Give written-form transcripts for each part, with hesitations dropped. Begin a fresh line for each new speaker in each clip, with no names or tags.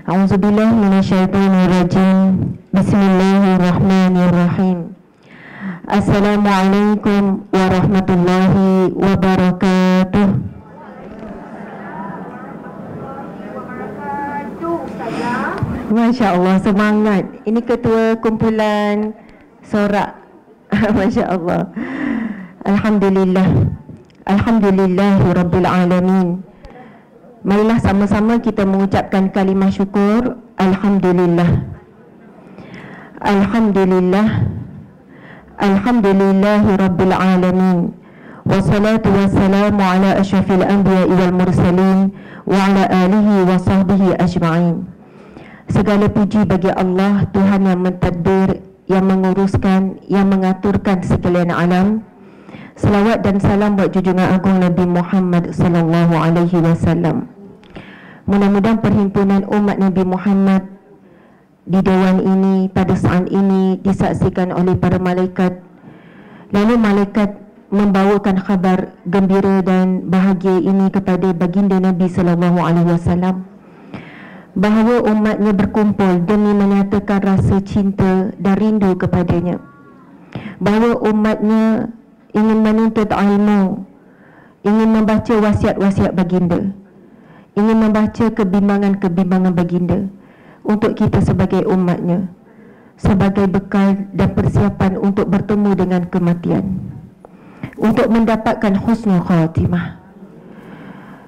A'udzubillahi minasyaitonirrajim. Bismillahirrahmanirrahim. Assalamualaikum warahmatullahi wabarakatuh. Masya Allah, semangat. Ini ketua kumpulan sorak. Masya Allah. Alhamdulillah. Alhamdulillahi Rabbil Alamin. Marilah sama-sama kita mengucapkan kalimah syukur. Alhamdulillah. Alhamdulillah. Alhamdulillahi Rabbil Alamin. Wassalatu wassalamu ala asyrafil anbiya'i wal mursalin wa ala alihi wa sahbihi ajma'in. Segala puji bagi Allah, Tuhan yang mentadbir, yang menguruskan, yang mengaturkan sekalian alam. Selawat dan salam buat junjungan agung Nabi Muhammad sallallahu alaihi wasallam. Mudah-mudahan perhimpunan umat Nabi Muhammad di dewan ini pada saat ini disaksikan oleh para malaikat. Lalu malaikat membawakan khabar gembira dan bahagia ini kepada baginda Nabi sallallahu alaihi wasallam, bahawa umatnya berkumpul demi menyatakan rasa cinta dan rindu kepadanya, bahawa umatnya ingin menuntut ilmu, ingin membaca wasiat-wasiat baginda, ingin membaca kebimbangan-kebimbangan baginda untuk kita sebagai umatnya, sebagai bekal dan persiapan untuk bertemu dengan kematian, untuk mendapatkan husnul khatimah.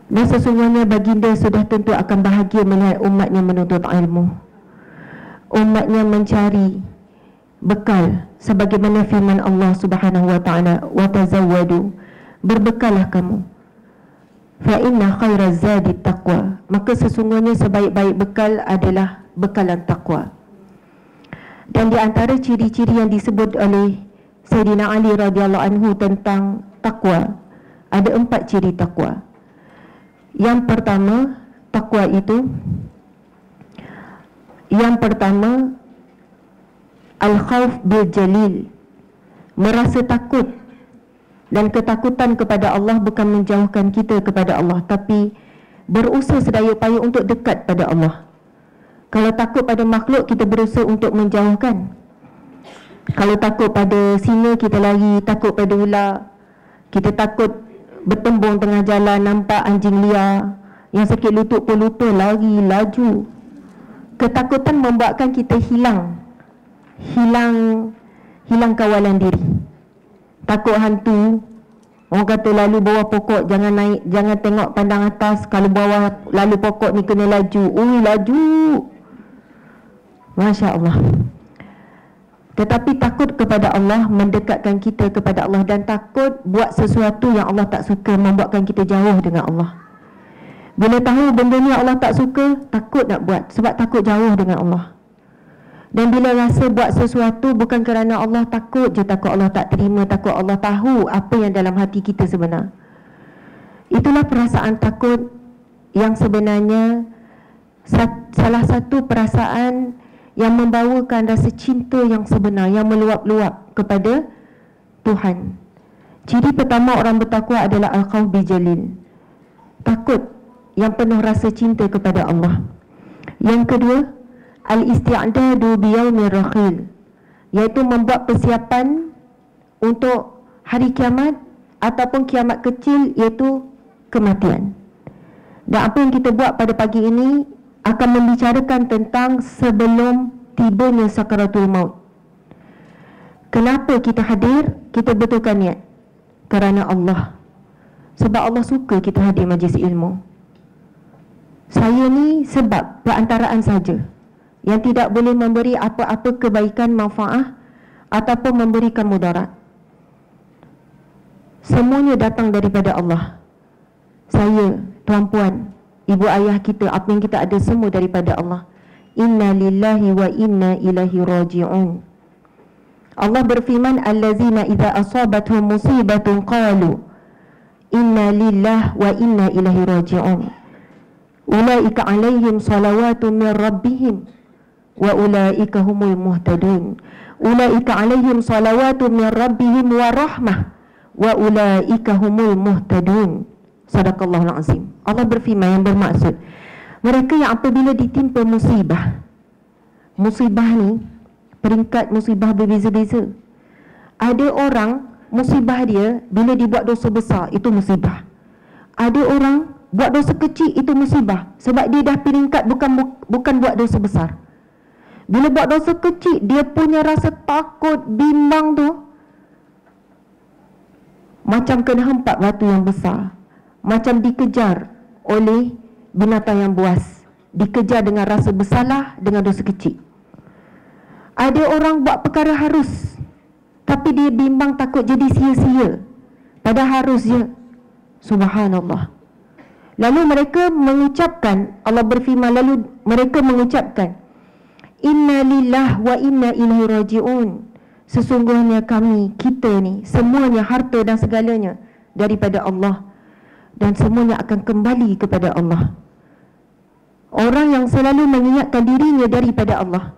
Dan sesungguhnya baginda sudah tentu akan bahagia melihat umatnya menuntut ilmu, umatnya mencari bekal sebagaimana firman Allah Subhanahu wa taala, wa tazawwadu, berbekalah kamu, fa inna khairaz zadi taqwa, maka sesungguhnya sebaik-baik bekal adalah bekalan takwa. Dan di antara ciri-ciri yang disebut oleh Sayyidina Ali radhiyallahu anhu tentang takwa, ada 4 ciri takwa. Yang pertama, takwa itu al-khawf bil jalil, merasa takut, dan ketakutan kepada Allah bukan menjauhkan kita kepada Allah, tapi berusaha sedaya upaya untuk dekat pada Allah. Kalau takut pada makhluk, kita berusaha untuk menjauhkan. Kalau takut pada singa, kita lari. Takut pada ular, kita takut bertembung tengah jalan, nampak anjing liar yang sakit lutut pun lupa, lari, laju. Ketakutan membuatkan kita hilang kawalan diri. Takut hantu. Orang kata lalu bawah pokok jangan naik, jangan tengok pandang atas. Kalau bawah lalu pokok ni kena laju. Laju. Masya Allah. Tetapi takut kepada Allah mendekatkan kita kepada Allah, dan takut buat sesuatu yang Allah tak suka membuatkan kita jauh dengan Allah. Bila tahu benda ni Allah tak suka, takut nak buat sebab takut jauh dengan Allah. Dan bila rasa buat sesuatu bukan kerana Allah, takut je, takut Allah tak terima, takut Allah tahu apa yang dalam hati kita sebenar. Itulah perasaan takut yang sebenarnya salah satu perasaan yang membawakan rasa cinta yang sebenar, yang meluap-luap kepada Tuhan. Ciri pertama orang bertakwa adalah al-khawf bil jalil, takut yang penuh rasa cinta kepada Allah. Yang kedua, al-isti'dadu biyaumir rakhil, iaitu membuat persiapan untuk hari kiamat ataupun kiamat kecil, iaitu kematian. Dan apa yang kita buat pada pagi ini akan membicarakan tentang sebelum tibanya sakaratul maut. Kenapa kita hadir? Kita betulkan niat kerana Allah, sebab Allah suka kita hadir majlis ilmu. Saya ni sebab perantaraan saja, yang tidak boleh memberi apa-apa kebaikan, manfaat ataupun memberikan mudarat. Semuanya datang daripada Allah. Saya, tuan-puan, ibu ayah kita, apa yang kita ada semua daripada Allah. Inna lillahi wa inna ilaihi raji'un. Allah berfirman, allazina idza asabatuhum musibatun qalu inna lillahi wa inna ilaihi raji'un. Ulaika alaihim salawatun min rabbihim wa ulaika humul muhtadun. Ulaika alaihim salawatun min rabbihim wa rahmah wa ulaika humul muhtadun. Sadaqallahul azim. Allah berfirman yang bermaksud, Mereka yang apabila ditimpa musibah, musibah ni peringkat musibah berbeza-beza. Ada orang musibah dia bila dibuat dosa besar, itu musibah. Ada orang buat dosa kecil, itu musibah, sebab dia dah peringkat bukan buat dosa besar. Bila buat dosa kecil, dia punya rasa takut, bimbang tu macam kena hempak batu yang besar, macam dikejar oleh binatang yang buas, dikejar dengan rasa bersalah dengan dosa kecil. Ada orang buat perkara harus, tapi dia bimbang takut jadi sia-sia, padahal harus je. Subhanallah. Lalu mereka mengucapkan, Allah berfirman, lalu mereka mengucapkan, Inna lillah wa inna ilaihi raji'un. Sesungguhnya kami, kita ni, semuanya harta dan segalanya daripada Allah, dan semuanya akan kembali kepada Allah. Orang yang selalu mengingatkan dirinya daripada Allah,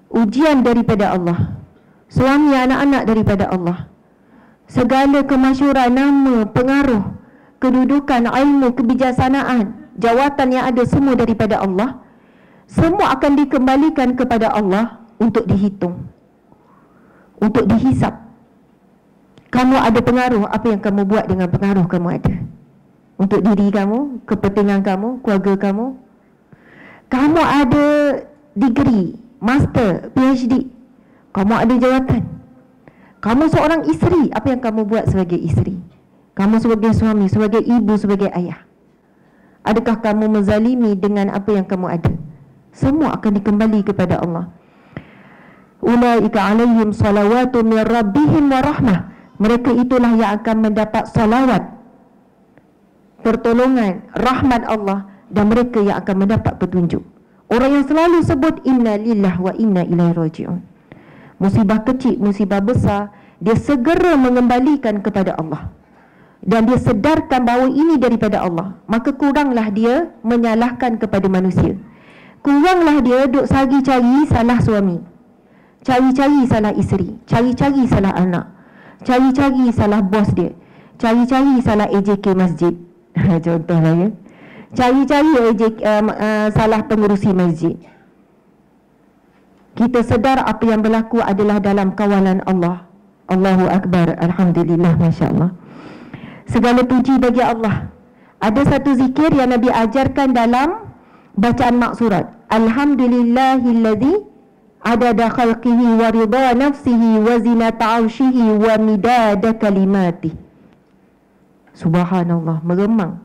ujian daripada Allah, suami anak-anak daripada Allah, segala kemasyhuran, nama, pengaruh, kedudukan, ilmu, kebijaksanaan, jawatan yang ada semua daripada Allah, semua akan dikembalikan kepada Allah untuk dihitung, untuk dihisap. Kamu ada pengaruh, apa yang kamu buat dengan pengaruh kamu ada? Untuk diri kamu, kepentingan kamu, keluarga kamu. Kamu ada degree, master, PhD, kamu ada jawatan. Kamu seorang isteri, apa yang kamu buat sebagai isteri? Kamu sebagai suami, sebagai ibu, sebagai ayah. Adakah kamu menzalimi dengan apa yang kamu ada? Semua akan dikembali kepada Allah. Ulaika alaihim salawatu min rabbihim wa rahmah. Mereka itulah yang akan mendapat salawat, pertolongan, rahmat Allah, dan mereka yang akan mendapat petunjuk. Orang yang selalu sebut inna lillah wa inna ilaihi raji'un. Musibah kecil, musibah besar, dia segera mengembalikan kepada Allah, dan dia sedarkan bahawa ini daripada Allah. Maka kuranglah dia menyalahkan kepada manusia. Kuranglah dia duk cari salah suami, cari-cari salah isteri, cari-cari salah anak, cari-cari salah bos dia, cari-cari salah AJK masjid. Contohlah ya, cari-cari salah pengurusi masjid. Kita sedar apa yang berlaku adalah dalam kawalan Allah. Allahu Akbar, Alhamdulillah, Masya Allah. Segala puji bagi Allah. Ada satu zikir yang Nabi ajarkan dalam bacaan maksurat. Alhamdulillahilladzi adada khalqihi wa ridha nafsihi wa zinata arshihi wa midada kalimati. Subhanallah, meremang.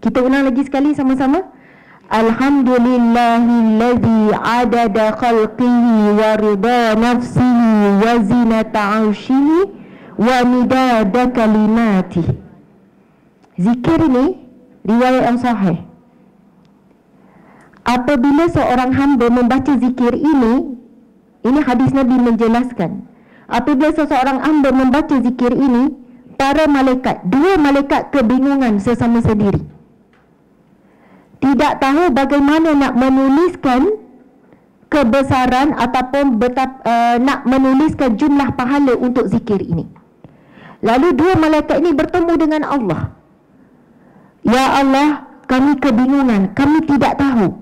Kita ulang lagi sekali sama-sama. Alhamdulillahilladzi adada khalqihi wa ridha nafsihi wa zinata arshihi wa midada kalimati. Zikir ini riwayat yang sahih. Apabila seorang hamba membaca zikir ini hadis Nabi menjelaskan, apabila seseorang hamba membaca zikir ini, para malaikat, dua malaikat kebingungan sesama sendiri, tidak tahu bagaimana nak menuliskan kebesaran ataupun nak menuliskan jumlah pahala untuk zikir ini. Lalu dua malaikat ini bertemu dengan Allah. Ya Allah, kami kebingungan, kami tidak tahu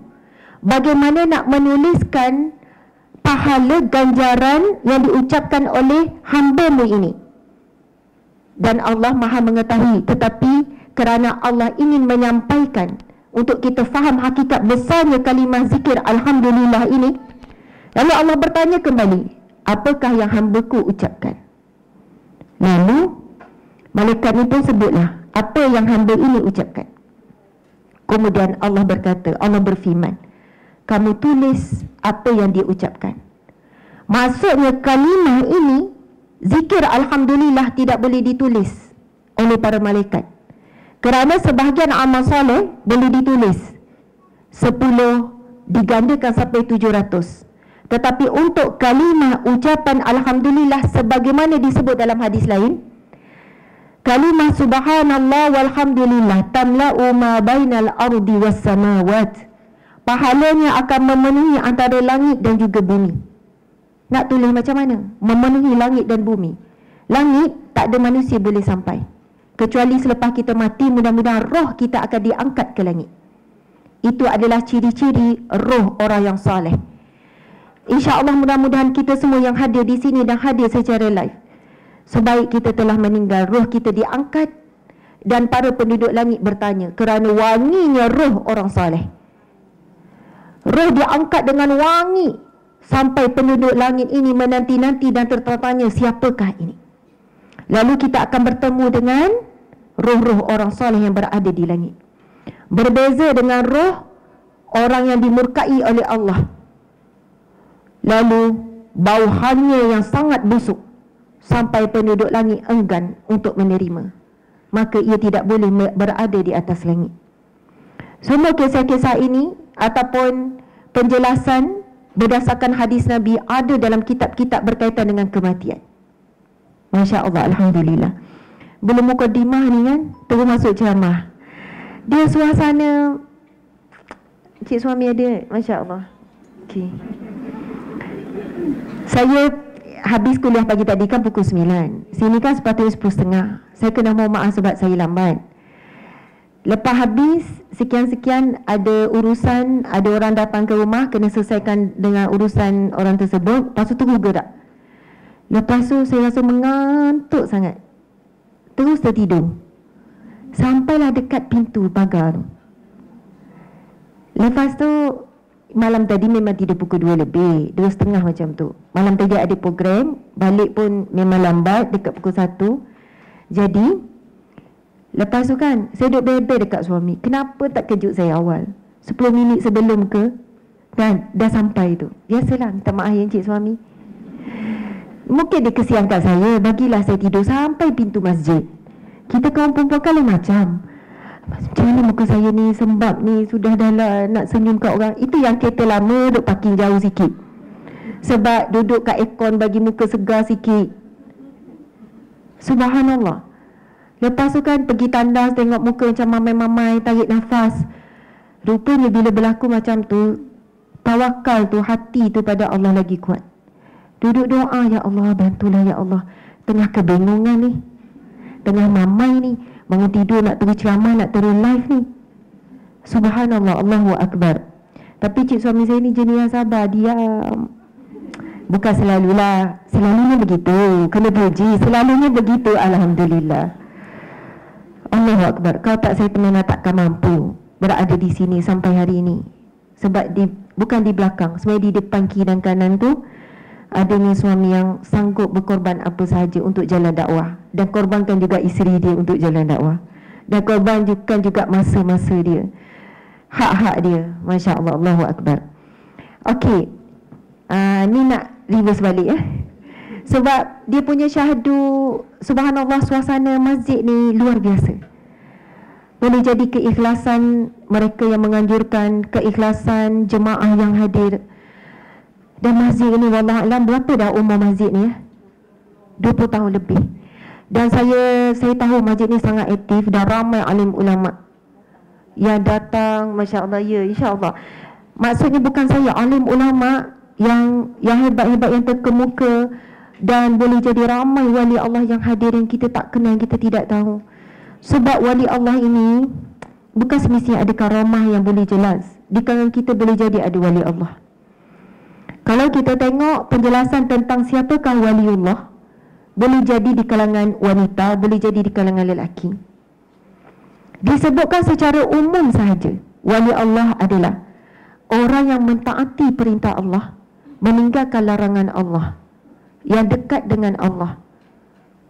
bagaimana nak menuliskan pahala ganjaran yang diucapkan oleh hamba-Mu ini. Dan Allah Maha mengetahui, tetapi kerana Allah ingin menyampaikan untuk kita faham hakikat besarnya kalimah zikir Alhamdulillah ini, lalu Allah bertanya kembali, apakah yang hamba-Ku ucapkan? Lalu malaikat ini pun sebutlah apa yang hamba ini ucapkan. Kemudian Allah berkata, Allah berfirman, kamu tulis apa yang dia ucapkan. Maksudnya kalimah ini, zikir Alhamdulillah, tidak boleh ditulis oleh para malaikat, kerana sebahagian amal soleh boleh ditulis 10 digandakan sampai 700. Tetapi untuk kalimah ucapan Alhamdulillah sebagaimana disebut dalam hadis lain, kalimah subhanallah walhamdulillah tamla'u ma bainal ardi was samawat, pahalanya akan memenuhi antara langit dan juga bumi. Nak tulis macam mana? Memenuhi langit dan bumi. Langit tak ada manusia boleh sampai, kecuali selepas kita mati, mudah-mudahan roh kita akan diangkat ke langit. Itu adalah ciri-ciri roh orang yang soleh. InsyaAllah mudah-mudahan kita semua yang hadir di sini dan hadir secara live, sebaik kita telah meninggal, roh kita diangkat dan para penduduk langit bertanya kerana wanginya roh orang soleh. Roh diangkat dengan wangi sampai penduduk langit ini menanti-nanti dan tertanya siapakah ini. Lalu kita akan bertemu dengan roh-roh orang soleh yang berada di langit. Berbeza dengan roh orang yang dimurkai oleh Allah. Lalu bau hanya yang sangat busuk sampai penduduk langit enggan untuk menerima. Maka ia tidak boleh berada di atas langit. Semua kisah-kisah ini ataupun penjelasan berdasarkan hadis Nabi ada dalam kitab-kitab berkaitan dengan kematian. Masya Allah, Alhamdulillah. Belum mukadimah ni kan, terus masuk ceramah. Dia suasana cik suami ada, Masya Allah. Okay. Saya habis kuliah pagi tadi kan pukul 9. Sini kan sepatutnya 10.30. Saya kena mohon maaf sebab saya lambat. Lepas habis sekian-sekian ada urusan, ada orang datang ke rumah, kena selesaikan dengan urusan orang tersebut. Lepas tu tunggu gerak. Lepas tu saya rasa mengantuk sangat. Terus tertidur. Sampailah dekat pintu pagar. Lepas tu malam tadi memang tidur pukul 2 lebih, 2.30 macam tu. Malam tadi ada program, balik pun memang lambat dekat pukul 1. Jadi lepas tu kan saya duduk bebel dekat suami. Kenapa tak kejut saya awal 10 minit sebelum ke, dan dah sampai tu. Biasalah minta maaf ya encik suami. Mungkin dia kesiankan saya, bagilah saya tidur sampai pintu masjid. Kita kaum perempuan kalau macam mana muka saya ni sembab ni, sudah dah lah nak senyum kat orang. Itu yang kereta lama duduk parking jauh sikit, sebab duduk kat aircon bagi muka segar sikit. Subhanallah. Lepas tu kan pergi tandas, tengok muka macam mamai-mamai, tarik nafas. Rupanya bila berlaku macam tu, tawakal tu, hati tu pada Allah lagi kuat. Duduk doa, ya Allah bantulah ya Allah. Tengah kebingungan ni, tengah mamai ni, bangun tidur nak terus ceramah, nak terus live ni. Subhanallah, Allahu Akbar. Tapi cik suami saya ni jenis yang sabar, diam. Bukan selalulah, selalunya begitu, kena puji, selalunya begitu, Alhamdulillah. Allahu Akbar. Kalau tak, saya pernah takkan mampu berada di sini sampai hari ini. Sebab bukan di belakang, sebenarnya di depan kiri dan kanan tu adanya suami yang sanggup berkorban apa sahaja untuk jalan dakwah, dan korbankan juga isteri dia untuk jalan dakwah, dan korbankan juga masa-masa dia, hak-hak dia. Masya Allah, Allahu Akbar. Okey, ni nak reverse balik sebab dia punya syahdu. Subhanallah, suasana masjid ni luar biasa. Boleh jadi keikhlasan mereka yang menganjurkan, keikhlasan jemaah yang hadir. Dan masjid ini wallahualam, berapa dah umur masjid ni 20 tahun lebih. Dan saya tahu masjid ni sangat aktif dan ramai alim ulama yang datang. Masya Allah, ya, insya-Allah. Maksudnya bukan saya, alim ulama yang hebat-hebat, yang terkemuka, dan boleh jadi ramai wali Allah yang hadir yang kita tak kenal, kita tidak tahu. Sebab wali Allah ini bukan semestinya ada karamah yang boleh jelas. Di kalangan kita boleh jadi ada wali Allah. Kalau kita tengok penjelasan tentang siapakah waliullah, boleh jadi di kalangan wanita, boleh jadi di kalangan lelaki. Disebutkan secara umum sahaja, wali Allah adalah orang yang mentaati perintah Allah, meninggalkan larangan Allah, yang dekat dengan Allah,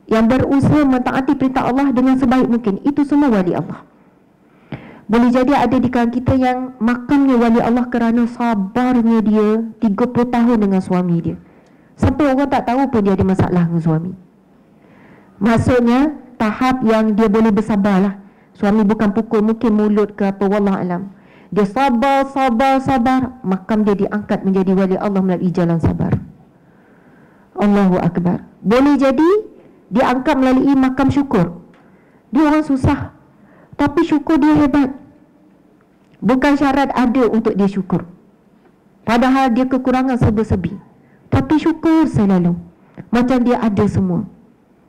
yang berusaha mentaati perintah Allah dengan sebaik mungkin. Itu semua wali Allah. Boleh jadi ada di kalangan kita yang makamnya wali Allah kerana sabarnya dia 30 tahun dengan suami dia, sampai orang tak tahu pun dia ada masalah dengan suami. Maksudnya tahap yang dia boleh bersabarlah. Suami bukan pukul, mungkin mulut ke apa, wallahualam. Dia sabar, makam dia diangkat menjadi wali Allah melalui jalan sabar. Allahu Akbar. Boleh jadi diangkat melalui makam syukur. Dia orang susah, tapi syukur dia hebat. Bukan syarat ada untuk dia syukur, padahal dia kekurangan serba-serbi, tapi syukur selalu macam dia ada semua.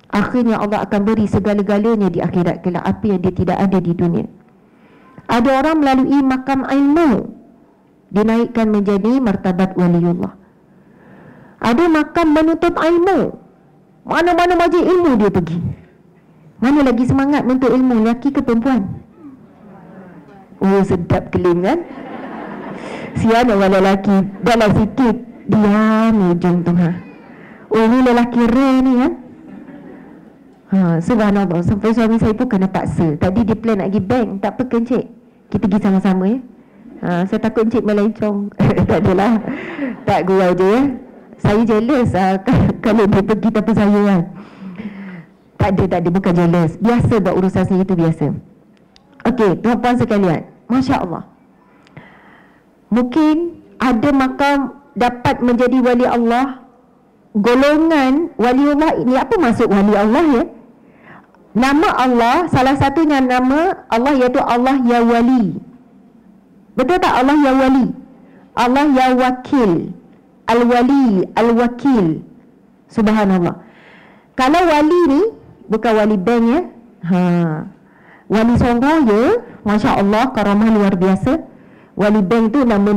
Akhirnya Allah akan beri segala-galanya di akhirat kelak, apa yang dia tidak ada di dunia. Ada orang melalui makam ilmu dinaikkan menjadi martabat waliullah. Ada makam menuntut ilmu, mana-mana majlis ilmu dia pergi. Mana lagi semangat menuntut ilmu, lelaki ke perempuan? Oh, sedap kelim kan? Sian orang lelaki dalam sikit diam ujung tu Oh, ni lelaki rare ni kan? Subhanallah, sampai suami saya pun kena paksa. Tadi dia plan nak pergi bank, tak apa ke encik? Kita pergi sama-sama ya. Saya takut encik melencong. Tak adalah, tak gurau je ya. Saya jealous kalau dia pergi tanpa saya kan. Tak ada, bukan jealous. Biasa buat urusan saya itu biasa. Okey, tuan-puan sekalian, Masya Allah, mungkin ada makam dapat menjadi wali Allah. Golongan wali Allah ini, apa maksud wali Allah ya? Nama Allah, salah satunya nama Allah iaitu Allah Ya Wali. Betul tak? Allah Ya Wali, Allah Ya Wakil, Al-Wali, Al-Wakil. Subhanallah. Kalau wali ni bukan wali bank ya, wali songgo ya, Masya Allah, karamah luar biasa. Wali bank tu nama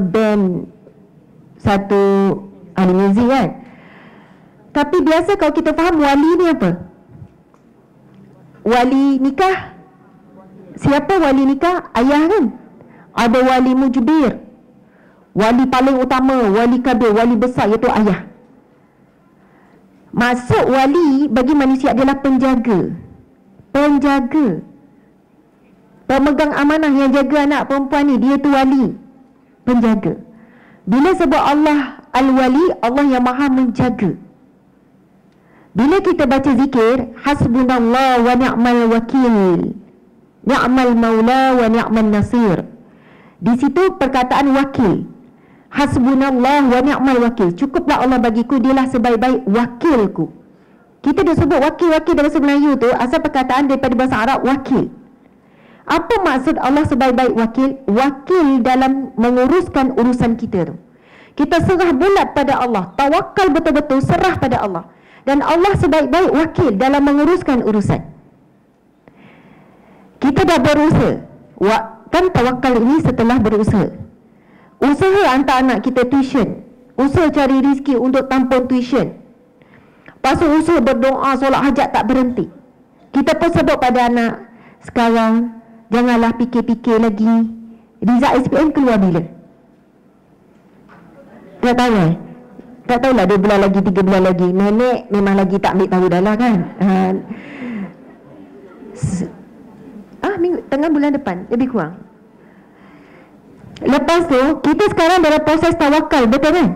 bank satu ahli muzik kan. Tapi biasa kalau kita faham wali ni apa? Wali nikah. Siapa wali nikah? Ayah kan? Ada wali mujbir, wali paling utama, wali kabir, wali besar iaitu ayah. Maksud wali bagi manusia adalah penjaga, pemegang amanah yang jaga anak perempuan ni, dia tu wali, penjaga. Bila sebut Allah Al-Wali, Allah yang maha menjaga. Bila kita baca zikir hasbunallah wa ni'mal wakil, ni'mal maula wa ni'mal nasir, di situ perkataan wakil, hasbunallah wa ni'mal wakil, cukuplah Allah bagiku, dialah sebaik-baik wakilku. Kita dah sebut wakil-wakil dalam bahasa Melayu tu asal perkataan daripada bahasa Arab wakil. Apa maksud Allah sebaik-baik wakil? Wakil dalam menguruskan urusan kita tu. Kita serah bulat pada Allah, tawakal betul-betul, serah pada Allah. Dan Allah sebaik-baik wakil dalam menguruskan urusan. Kita dah berusaha, kan tawakal ini setelah berusaha. Usaha hantar anak kita tuition, usaha cari rezeki untuk tampung tuition, lepas tu usaha berdoa, solat hajat tak berhenti. Kita pun sebut pada anak, sekarang janganlah fikir-fikir lagi, result SPM keluar bila? Tak tahu tak tahulah 2 bulan lagi, 3 bulan lagi. Nenek memang lagi tak ambil tahu dah lah kan. Minggu tengah bulan depan lebih kurang. Lepas tu kita sekarang dalam proses tawakal, betul kan?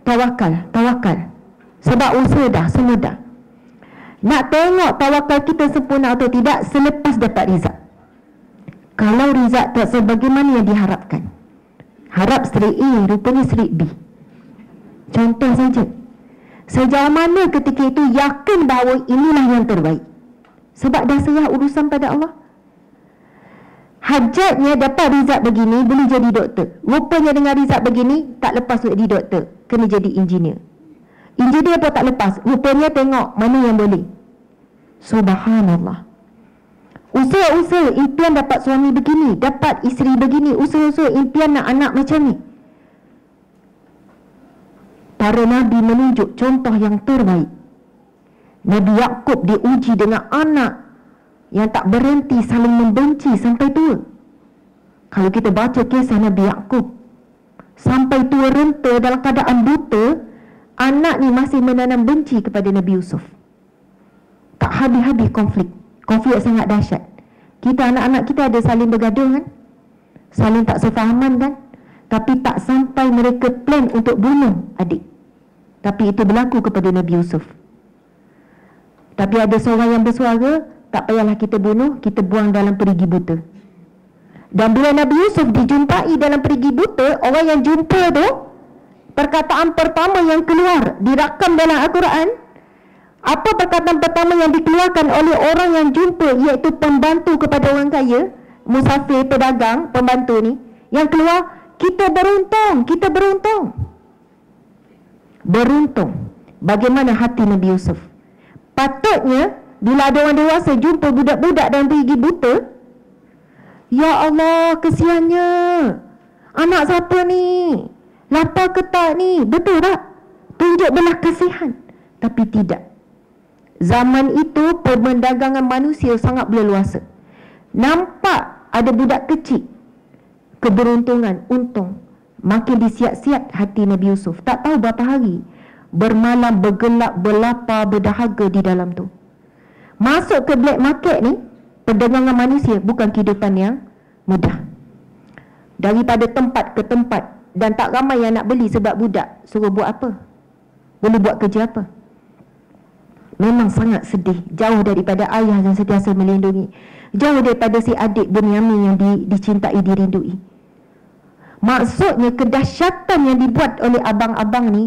Tawakal. Sebab usaha dah, semua dah. Nak tengok tawakal kita sempurna atau tidak selepas dapat result. Kalau result tak sebagaimana yang diharapkan, harap straight A, rupanya straight B. Contoh saja, sejauh mana ketika itu yakin bahawa inilah yang terbaik, sebab dah serah urusan pada Allah. Hajatnya dapat result begini, boleh jadi doktor. Rupanya dengan result begini, tak lepas jadi doktor, kena jadi engineer. Engineer pun tak lepas, rupanya tengok mana yang boleh. Subhanallah. Usaha-usaha impian dapat suami begini, dapat isteri begini, usaha-usaha impian nak anak macam ni. Para Nabi menunjuk contoh yang terbaik. Nabi Yaqub diuji dengan anak yang tak berhenti saling membenci sampai tua. Kalau kita baca kisah Nabi Yaqub, sampai tua renta dalam keadaan buta, anak ni masih menanam benci kepada Nabi Yusuf. Tak habis-habis konflik sangat dahsyat. Kita anak-anak kita ada saling bergaduh kan, saling tak sefahaman kan, tapi tak sampai mereka plan untuk bunuh adik. Tapi itu berlaku kepada Nabi Yusuf. Tapi ada seorang yang bersuara, tak payahlah kita bunuh, kita buang dalam perigi buta. Dan bila Nabi Yusuf dijumpai dalam perigi buta, orang yang jumpa tu, perkataan pertama yang keluar dirakam dalam Al-Quran. Apa perkataan pertama yang dikeluarkan oleh orang yang jumpa, iaitu pembantu kepada orang kaya, musafir, pedagang, pembantu ni, yang keluar, kita beruntung, kita beruntung. Beruntung. Bagaimana hati Nabi Yusuf? Patutnya bila ada orang dewasa jumpa budak-budak dan pergi buta, Ya Allah, kesiannya. Anak siapa ni? Lapar ke tak ni? Betul tak? Tunjuk belah kasihan. Tapi tidak. Zaman itu perdagangan manusia sangat berleluasa. Nampak ada budak kecil, keberuntungan, untung. Makin disiap-siap hati Nabi Yusuf. Tak tahu berapa hari bermalam, bergelap, berlapar, berdahaga di dalam tu. Masuk ke black market ni, perdagangan manusia bukan kehidupan yang mudah. Daripada tempat ke tempat, dan tak ramai yang nak beli sebab budak. Suruh buat apa? Boleh buat kerja apa? Memang sangat sedih. Jauh daripada ayah yang sentiasa melindungi, jauh daripada si adik Bunyamin yang dicintai, dirindui. Maksudnya kedahsyatan yang dibuat oleh abang-abang ni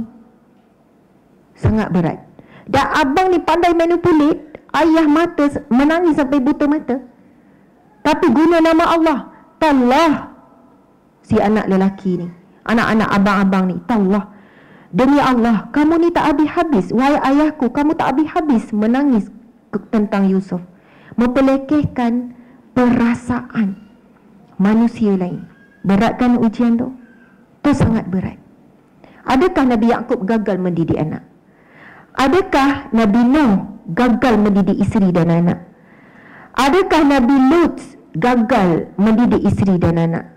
sangat berat. Dan abang ni pandai manipulate. Ayah mata menangis sampai buta mata, tapi guna nama Allah. Tallah, si anak lelaki ni, anak-anak abang-abang ni, tallah, demi Allah, kamu ni tak habis-habis. Wahai ayahku, kamu tak habis-habis menangis tentang Yusuf, mempelekehkan perasaan manusia lain. Berat kan ujian tu? Tu sangat berat. Adakah Nabi Yaqub gagal mendidik anak? Adakah Nabi Nuh gagal mendidik isteri dan anak? Adakah Nabi Lut gagal mendidik isteri dan anak?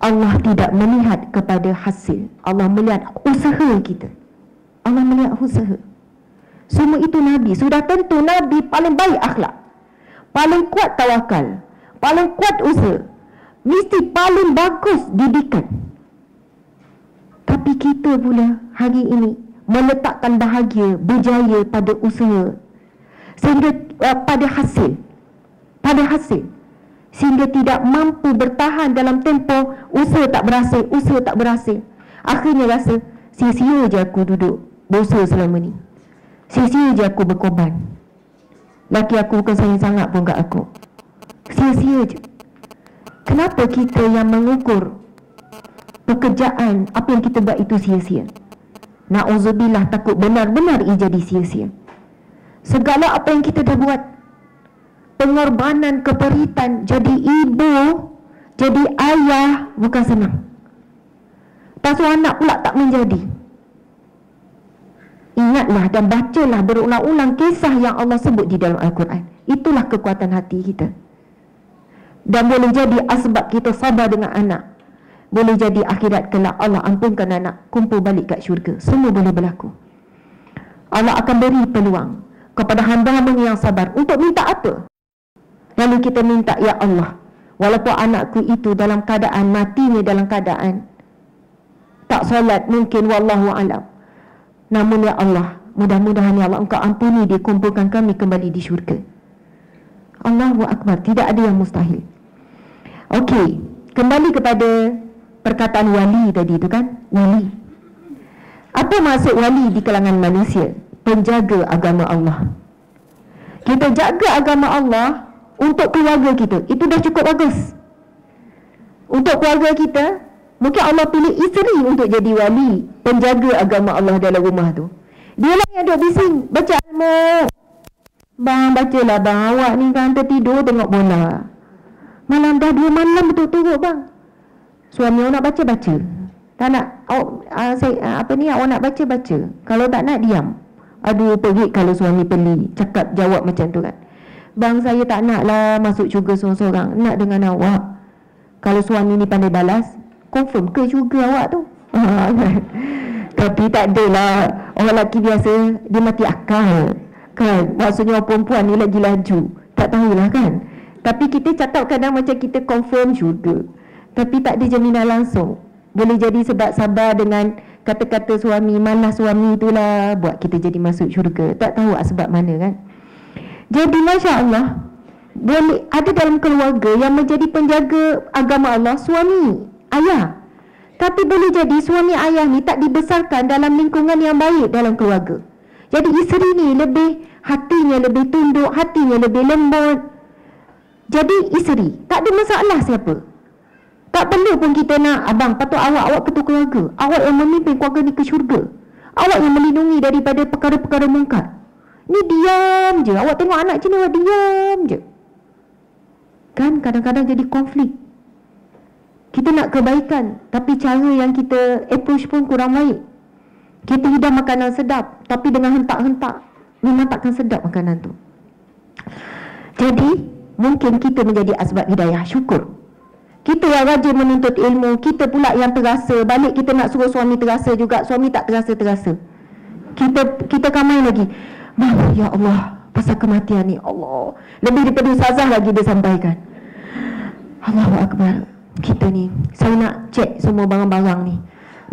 Allah tidak melihat kepada hasil. Allah melihat usaha kita. Allah melihat usaha. Semua itu Nabi. Sudah tentu Nabi paling baik akhlak, paling kuat tawakal, paling kuat usaha, mesti paling bagus didikan. Tapi kita pula hari ini meletakkan bahagia, berjaya pada usaha, sehingga pada hasil, sehingga tidak mampu bertahan dalam tempoh usaha tak berhasil. Akhirnya rasa sia-sia je aku duduk berusaha selama ni, sia-sia je aku berkorban. Laki aku bukan sayang sangat pun kat aku, sia-sia je. Kenapa kita yang mengukur pekerjaan apa yang kita buat itu sia-sia? Na'udzubillah, takut benar-benar ia jadi sia-sia. Segala apa yang kita dah buat, pengorbanan, keperitan, jadi ibu, jadi ayah, bukan senang. Pasal anak pula tak menjadi. Ingatlah dan bacalah berulang-ulang kisah yang Allah sebut di dalam Al-Quran. Itulah kekuatan hati kita. Dan boleh jadi asbab kita sabar dengan anak. Boleh jadi akhirat kelak Allah ampunkan anak, kumpul balik kat syurga. Semua boleh berlaku. Allah akan beri peluang kepada hamba-hamba yang sabar untuk minta apa. Lalu kita minta, ya Allah, walaupun anakku itu dalam keadaan matinya, dalam keadaan tak solat mungkin, wallahu alam, namun ya Allah, mudah-mudahan ya Allah Engkau ampuni dia, kumpulkan kami kembali di syurga. Allahu Akbar, tidak ada yang mustahil. Okey, kembali kepada perkataan wali tadi tu kan. Wali, apa maksud wali di kalangan manusia? Penjaga agama Allah. Kita jaga agama Allah untuk keluarga kita, itu dah cukup bagus. Untuk keluarga kita, mungkin Allah pilih isteri untuk jadi wali, penjaga agama Allah dalam rumah tu. Dia lah yang duduk bising, baca ilmu. Bang, bacalah bang, awak ni kan tertidur tengok bola. Malam dah 2 malam betul-betul bang. Suami awak nak baca-baca. Tak nak, awak nak baca-baca. Kalau tak nak, diam. Aduh, perit kalau suami beli, cakap jawab macam tu kan. Bang, saya tak nak lah masuk syurga seorang-seorang, nak dengan awak. Kalau suami ni pandai balas, confirm ke syurga awak tu? Tapi tak adalah. Orang lelaki biasa, dia mati akal kan. Maksudnya orang perempuan ni lagi laju, tak tahulah kan. Tapi kita cakap kadang macam kita confirm syurga, tapi tak ada jaminan langsung. Boleh jadi sebab sabar dengan kata-kata suami, malas suami itulah buat kita jadi masuk syurga. Tak tahu sebab mana kan. Jadi Masya Allah, boleh ada dalam keluarga yang menjadi penjaga agama Allah suami, ayah. Tapi boleh jadi suami ayah ni tak dibesarkan dalam lingkungan yang baik dalam keluarga. Jadi isteri ni lebih, hatinya lebih tunduk, hatinya lebih lembut. Jadi isteri tak ada masalah siapa. Tak perlu pun kita nak, abang patut awak ketua keluarga, awak yang memimpin keluarga ni ke syurga, awak yang melindungi daripada perkara-perkara mungkar. Ni diam je, awak tengok anak macam ni, awak diam je. Kan kadang-kadang jadi konflik. Kita nak kebaikan, tapi cara yang kita approach pun kurang baik. Kita hidang makanan sedap, tapi dengan hentak-hentak, memang takkan sedap makanan tu. Jadi mungkin kita menjadi asbab hidayah. Syukur kita yang rajin menuntut ilmu, kita pula yang terasa. Balik kita nak suruh suami terasa juga, suami tak terasa-terasa. Kita kamai lagi, ya Allah, pasal kematian ni, Allah, lebih daripada ustazah lagi dia sampaikan. Allahu Akbar. Kita ni, saya nak cek semua barang-barang ni,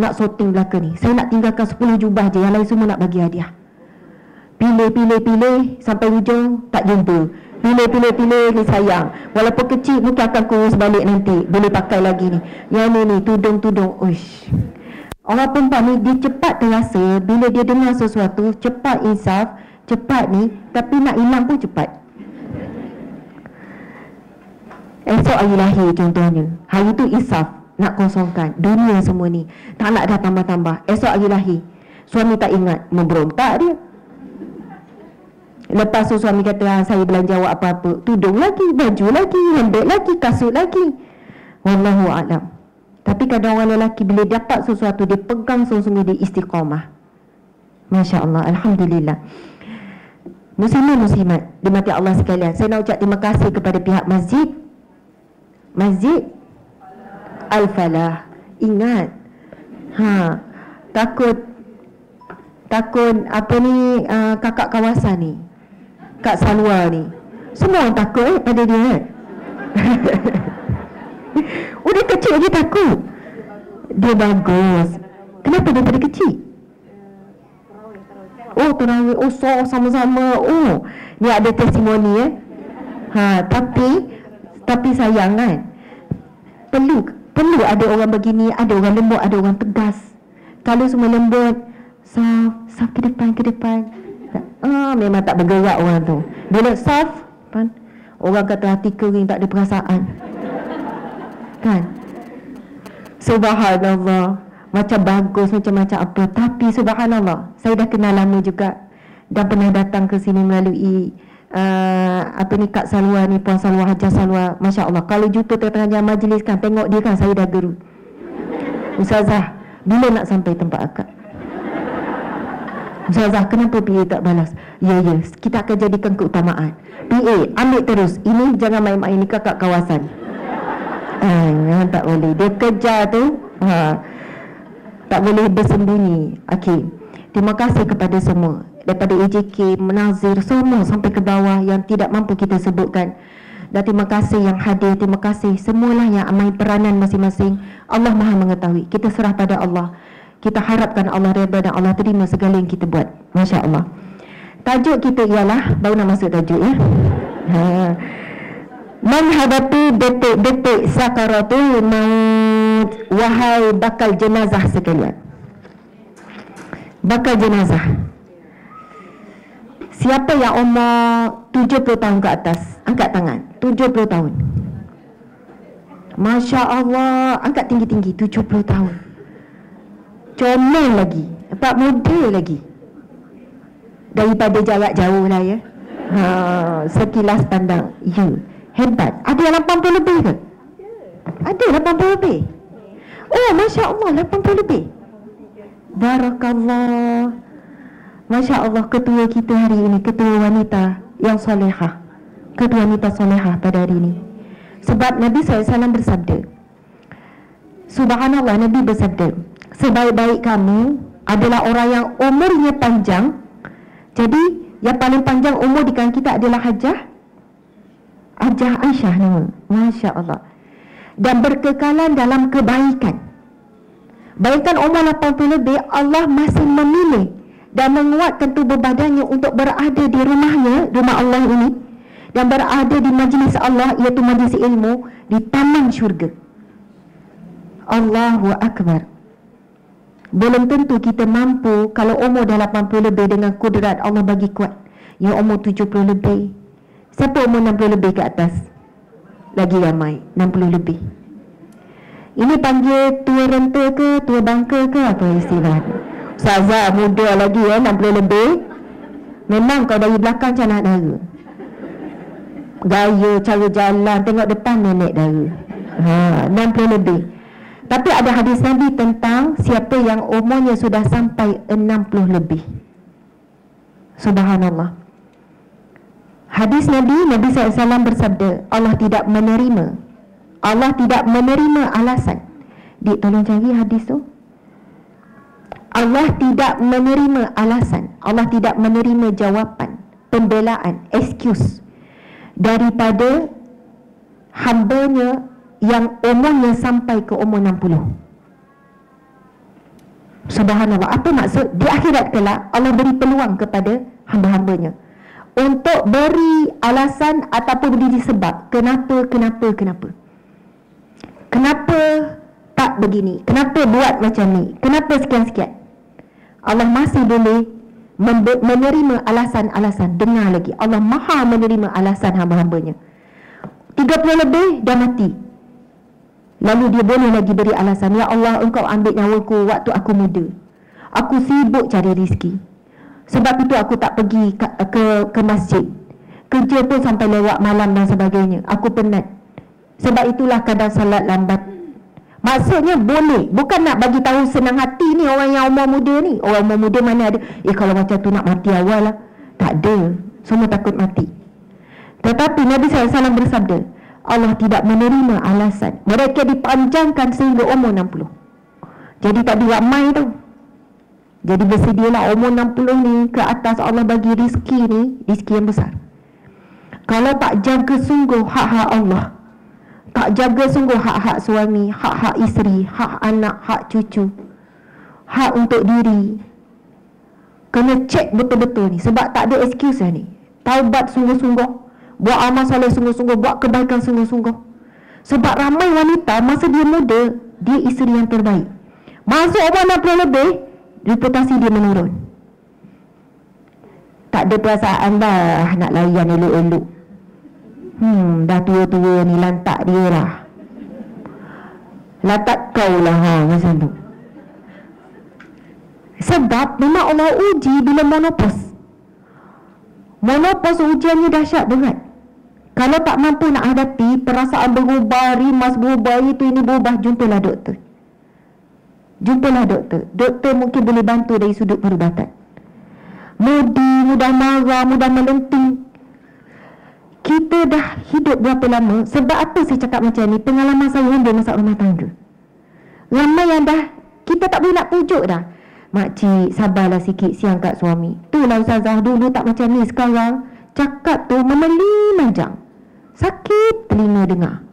nak sorting belaka ni. Saya nak tinggalkan 10 jubah je, yang lain semua nak bagi hadiah. Pilih sampai hujung tak jumpa. Pilih ni sayang. Walaupun kecil mungkin akan kurus balik nanti, boleh pakai lagi ni. Yang ni tudung. Uish. Orang perempuan ni dia cepat terasa bila dia dengar sesuatu, cepat insaf, cepat ni, tapi nak hilang pun cepat. Esok hari lahir contohnya, hari tu insaf, nak kosongkan dunia semua ni, tak nak dah tambah-tambah. Esok hari lahir, suami tak ingat, memberontak dia. Lepas tu suami kata, saya belanja awak apa-apa, tudung lagi, baju lagi, handbag lagi, kasut lagi. Wallahu a'lam. Tapi kadang orang lelaki bila dapat sesuatu, dia pegang sungguh-sungguh, dia istiqamah. Masya Allah, Alhamdulillah. Muslimin muslimat dimati Allah sekalian, saya nak ucap terima kasih kepada pihak Masjid Al-Falah. Ingat, takut apa ni, kakak kawasan ni, Kak Salwa ni, semua orang takut pada dia kan. Udah kecil lagi takut. Dia bagus. Kenapa daripada kecil? Oh, terawih. Oh, so sama-sama. Oh, ni ada testimoni tapi sayang kan, perlu ada orang begini, ada orang lembut, ada orang tegas. Kalau semua lembut, saf ke depan, memang tak bergerak orang tu. Bila saf, orang kata hati kering, tak ada perasaan kan. Subhanallah, macam bagus, macam apa. Tapi subhanallah, saya dah kenal lama juga, dan pernah datang ke sini melalui Kak Salwa ni, Puan Salwa, Hajar Salwa. Masya Allah, kalau jumpa tengah-tengah majlis kan, tengok dia kan, saya dah geru. Ustazah, bila nak sampai tempat akad? Ustazah, kenapa PA tak balas? Ya, kita akan jadikan keutamaan. PA, ambil terus. Ini jangan main-main, ni kakak kawasan. Tak boleh. Dia kejar tu, tak boleh bersembunyi. Okey. Terima kasih kepada semua, daripada AJK, Menazir, semua sampai ke bawah yang tidak mampu kita sebutkan. Dan terima kasih yang hadir, terima kasih semualah yang main peranan masing-masing. Allah Maha mengetahui. Kita serah pada Allah. Kita harapkan Allah redha dan Allah terima segala yang kita buat. Masya Allah. Tajuk kita ialah, baru nak masuk tajuk ya, menghadapi detik-detik sakaratul maut. Wahai bakal jenazah sekalian, bakal jenazah, siapa yang umur 70 tahun ke atas, angkat tangan. 70 tahun. Masya Allah, angkat tinggi-tinggi. 70 tahun. Comel lagi, nampak muda lagi, daripada jarak jauh lah ya. Sekilas pandang, hebat. Ada yang 80 lebih ke? Ada 80 lebih. Oh, Masya Allah, 80 lebih. Barakallah. Masya Allah, ketua kita hari ini, ketua wanita yang solehah, ketua wanita solehah pada hari ini. Sebab Nabi SAW bersabda, subhanallah, Nabi bersabda, sebaik-baik kamu adalah orang yang umurnya panjang. Jadi yang paling panjang umur di kalangan kita adalah Hajjah Aisyah nama. Masya Allah. Dan berkekalan dalam kebaikan. Bayangkan umur 80 lebih, Allah masih memilih dan menguatkan tubuh badannya untuk berada di rumahnya, rumah Allah ini, dan berada di majlis Allah, iaitu majlis ilmu, di taman syurga. Allahu Akbar. Belum tentu kita mampu kalau umur dah 80 lebih dengan kudrat Allah bagi kuat. Yang umur 70 lebih. Siapa umur 60 lebih ke atas? Lagi ramai, 60 lebih. Ini panggil tua renta ke, tua bangka ke, apa istilah? Ustazah muda lagi ya, 60 lebih. Memang kau dari belakang macam nak dara. Gaya, cara jalan, tengok depan nenek dara. 60 lebih. Tapi ada hadis Nabi tentang siapa yang umurnya sudah sampai 60 lebih. Subhanallah. Hadis Nabi SAW bersabda, Allah tidak menerima alasan. Dik, tolong cari hadis tu. Allah tidak menerima alasan, Allah tidak menerima jawapan, pembelaan, excuse daripada hambanya yang umurnya sampai ke umur 60. Subhanallah. Apa maksud? Di akhirat kelak Allah beri peluang kepada hamba-hambanya untuk beri alasan ataupun beri sebab kenapa tak begini, kenapa buat macam ni, kenapa sekian-sekian. Allah masih boleh menerima alasan-alasan. Dengar lagi, Allah maha menerima alasan hamba-hambanya. 30 lebih dah mati, lalu dia boleh lagi beri alasan, ya Allah, engkau ambil nyawaku waktu aku muda, aku sibuk cari rezeki, sebab itu aku tak pergi ke masjid, kerja pun sampai lewat malam dan sebagainya, aku penat, sebab itulah kadang salat lambat. Maksudnya boleh, bukan nak bagi tahu senang hati ni orang yang umur muda ni. Orang umur muda mana ada, kalau macam tu nak mati awal lah. Tak ada, semua takut mati. Tetapi Nabi SAW bersabda, Allah tidak menerima alasan. Mereka dipanjangkan sehingga umur 60. Jadi tak diramai tu. Jadi bersedialah umur 60 ni ke atas, Allah bagi rezeki ni, rezeki yang besar. Kalau tak jaga sungguh hak-hak Allah, tak jaga sungguh hak-hak suami, hak-hak isteri, hak anak, hak cucu, hak untuk diri, kena cek betul-betul ni. Sebab tak ada excuse lah ni. Taubat sungguh-sungguh, buat amal soleh sungguh-sungguh, buat kebaikan sungguh-sungguh. Sebab ramai wanita masa dia muda, dia isteri yang terbaik. Masuk umur 60 lebih, reputasi dia menurun. Tak ada perasaan dah nak layan elok-elok. Dah tua-tua ni, lantak dia lah. Lantak kau lah, macam tu. Sebab memang Allah uji bila menopause. Menopause ujiannya dahsyat berat. Kalau tak mampu nak hadapi, perasaan berubah, rimas berubah, itu ini berubah, jumpalah doktor. Doktor mungkin boleh bantu dari sudut perubatan. Mudah marah, mudah melenting. Kita dah hidup berapa lama? Sebab apa saya cakap macam ni? Pengalaman saya hingga masak rumah tangga. Ramai yang dah, kita tak boleh nak pujuk dah. Makcik, sabarlah sikit, siang kat suami. Itulah Ustazah, dulu tak macam ni. Sekarang cakap tu memeli manjang, sakit telinga dengar.